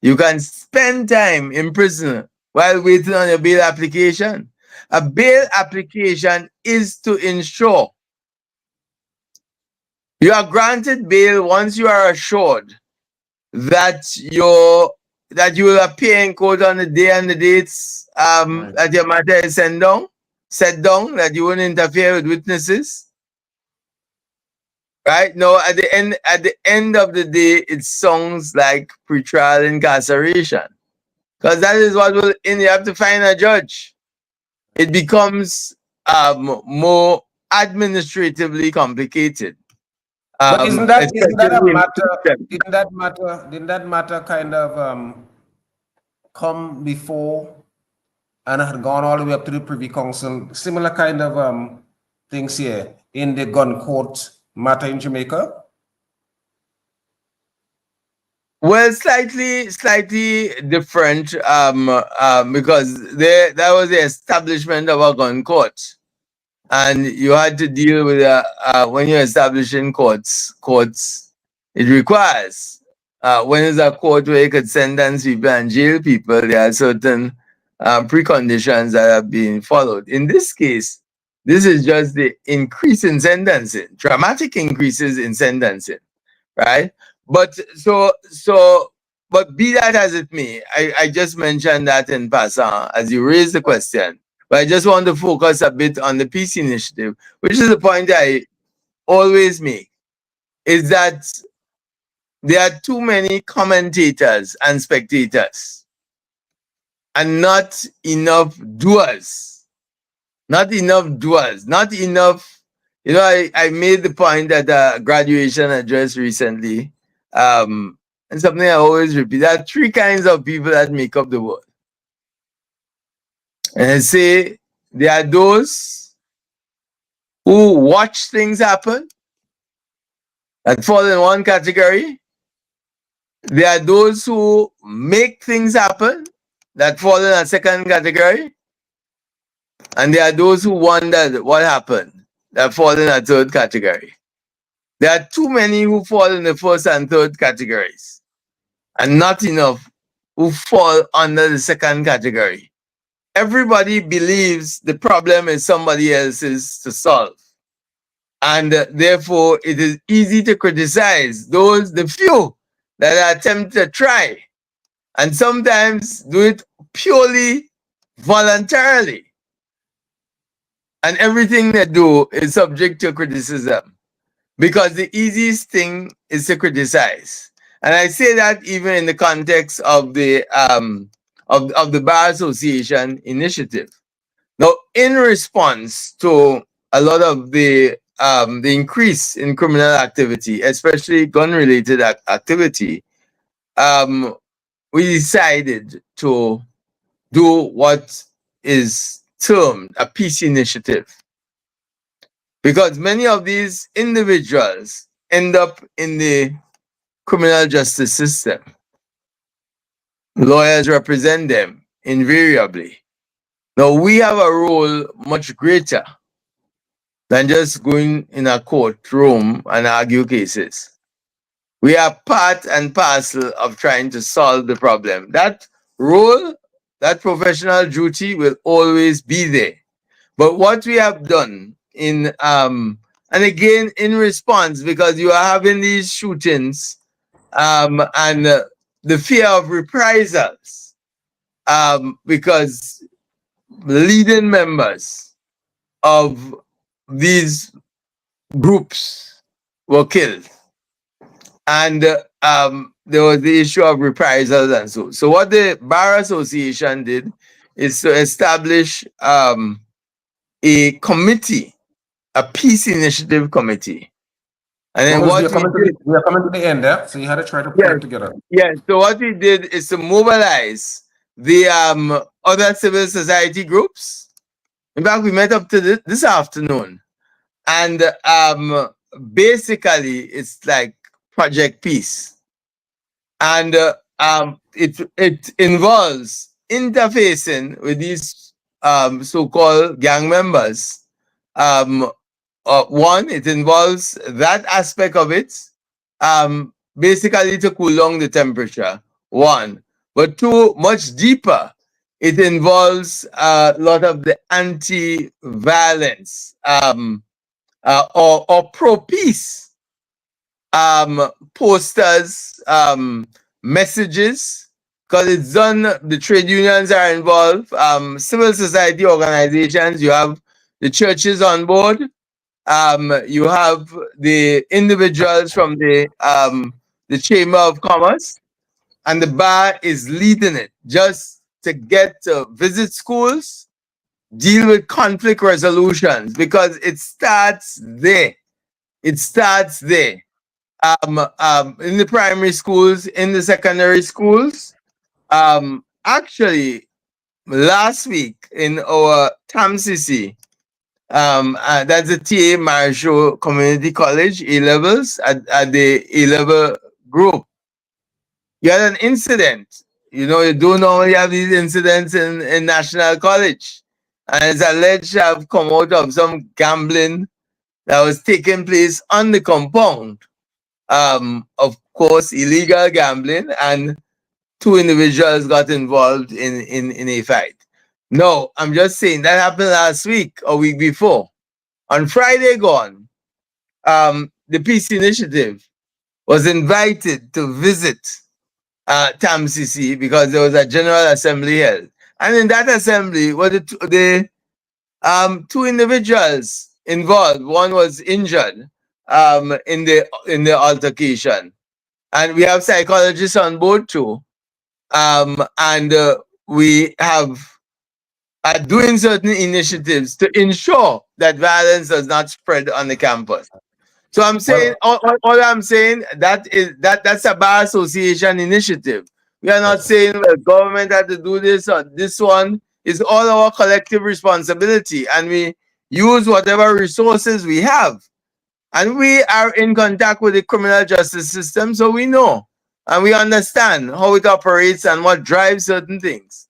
You can spend time in prison while waiting on your bail application. A bail application is to ensure you are granted bail once you are assured that you will appear in court on the day and the dates that your matter is set down, that you won't interfere with witnesses. Right? No, at the end of the day, it sounds like pretrial incarceration. Because that is what will you have to find a judge. It becomes more administratively complicated. But isn't that a especially in matter? Didn't that matter kind of come before and had gone all the way up to the Privy Council? Similar kind of things here in the gun court matter in Jamaica. Well, slightly different because that was the establishment of a gun court, and you had to deal with when you're establishing courts. It requires when it's a court where you could sentence people and jail people, there are certain preconditions that have been followed. In this case, this is just the increase in sentencing, dramatic increases in sentencing, right? But but be that as it may, I just mentioned that in passant as you raised the question. But I just want to focus a bit on the peace initiative, which is the point I always make, is that there are too many commentators and spectators and not enough doers. Not enough doers. Not enough. You know, I made the point at a graduation address recently, and something I always repeat. There are three kinds of people that make up the world. And I say there are those who watch things happen that fall in one category. There are those who make things happen that fall in a second category. And there are those who wondered what happened that fall in a third category. There are too many who fall in the first and third categories, and not enough who fall under the second category. Everybody believes the problem is somebody else's to solve. And therefore, it is easy to criticize those, the few, that are attempting to try, and sometimes do it purely voluntarily. And everything they do is subject to criticism because the easiest thing is to criticize. And I say that even in the context of the of the Bar Association initiative. Now, in response to a lot of the increase in criminal activity, especially gun-related activity, we decided to do what is termed a peace initiative. Because many of these individuals end up in the criminal justice system. Lawyers represent them invariably. Now, we have a role much greater than just going in a courtroom and argue cases. We are part and parcel of trying to solve the problem. That role, that professional duty will always be there. But what we have done and again in response, because you are having these shootings and the fear of reprisals, because leading members of these groups were killed. And there was the issue of reprisals and so. So what the Bar Association did is to establish a committee, a peace initiative committee. And then Thomas, what we did, we are coming to the end there, so you had to try to pull yes, it together. yes. So what we did is to mobilize the other civil society groups. In fact, we met up to this afternoon, and basically it's like Project Peace, and it involves interfacing with these so-called gang members. One, it involves that aspect of it, basically to cool down the temperature. One, but two, much deeper, it involves a lot of the anti-violence or pro-peace posters, messages, because it's done. The trade unions are involved, civil society organizations. You have the churches on board. You have the individuals from the Chamber of Commerce, and the bar is leading it just to get to visit schools, deal with conflict resolutions, because it starts there. It starts there. In the primary schools, in the secondary schools. Actually, last week in our TAMCC, that's the TA Marshall Community College A-levels at the A-level group. You had an incident. You know, you don't normally have these incidents in National College. And it's alleged to have come out of some gambling that was taking place on the compound. Of course, illegal gambling, and two individuals got involved in a fight. No, I'm just saying that happened last week or week before. On Friday gone, the Peace Initiative was invited to visit TAMCC because there was a General Assembly held. And in that assembly were the two individuals involved. One was injured in the altercation. And we have psychologists on board too. And we have doing certain initiatives to ensure that violence does not spread on the campus. So I'm saying, all I'm saying, that's a Bar Association initiative. We are not saying the government had to do this or this one. It's all our collective responsibility, and we use whatever resources we have. And we are in contact with the criminal justice system, so we know and we understand how it operates and what drives certain things.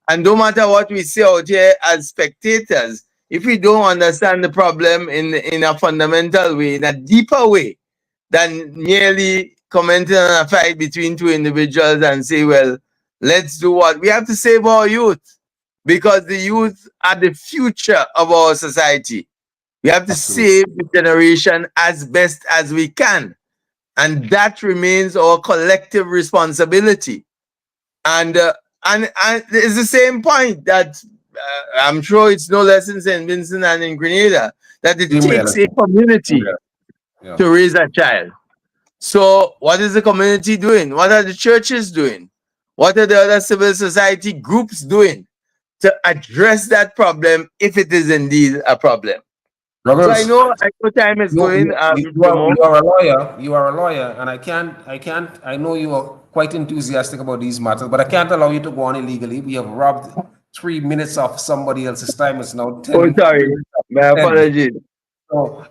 And no matter what we say out here as spectators, if we don't understand the problem in a fundamental way, in a deeper way, than merely commenting on a fight between two individuals and say, well, let's do what? We have to save our youth because the youth are the future of our society. We have to Absolutely. save the generation as best as we can. And that remains our collective responsibility. And it's the same point that I'm sure it's no less in St. Vincent and in Grenada, that it Same takes a reality. community Yeah. to raise a child. So what is the community doing? What are the churches doing? What are the other civil society groups doing to address that problem if it is indeed a problem? So I Ruggles, know time is going, Jomo. you are a lawyer. You are a lawyer, and I know you are quite enthusiastic about these matters, but I can't allow you to go on illegally. We have robbed 3 minutes of somebody else's time. It's now 10 Oh, sorry. minutes My after 10. apologies. So,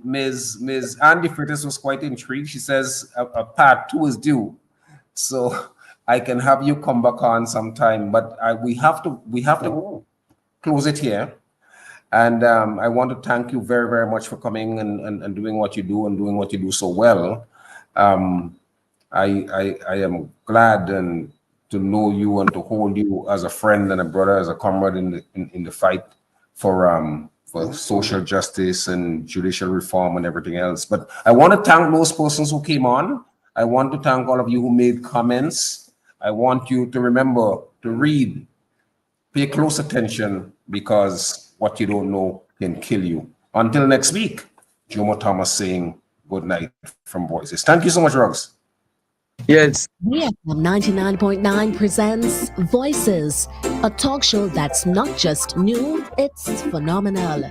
Ms. Andy Freitas was quite intrigued. She says a part 2 is due, so I can have you come back on sometime. But we have to close it here. And I want to thank you very, very much for coming and doing what you do and doing what you do so well. I am glad and to know you and to hold you as a friend and a brother, as a comrade in the fight for social justice and judicial reform and everything else. But I want to thank those persons who came on. I want to thank all of you who made comments. I want you to remember to read, pay close attention, because what you don't know can kill you. Until next week, Jomo Thomas saying good night from Voices. Thank you so much, Ruggs. Yes. VFM 99.9 presents Voices, a talk show that's not just new, it's phenomenal.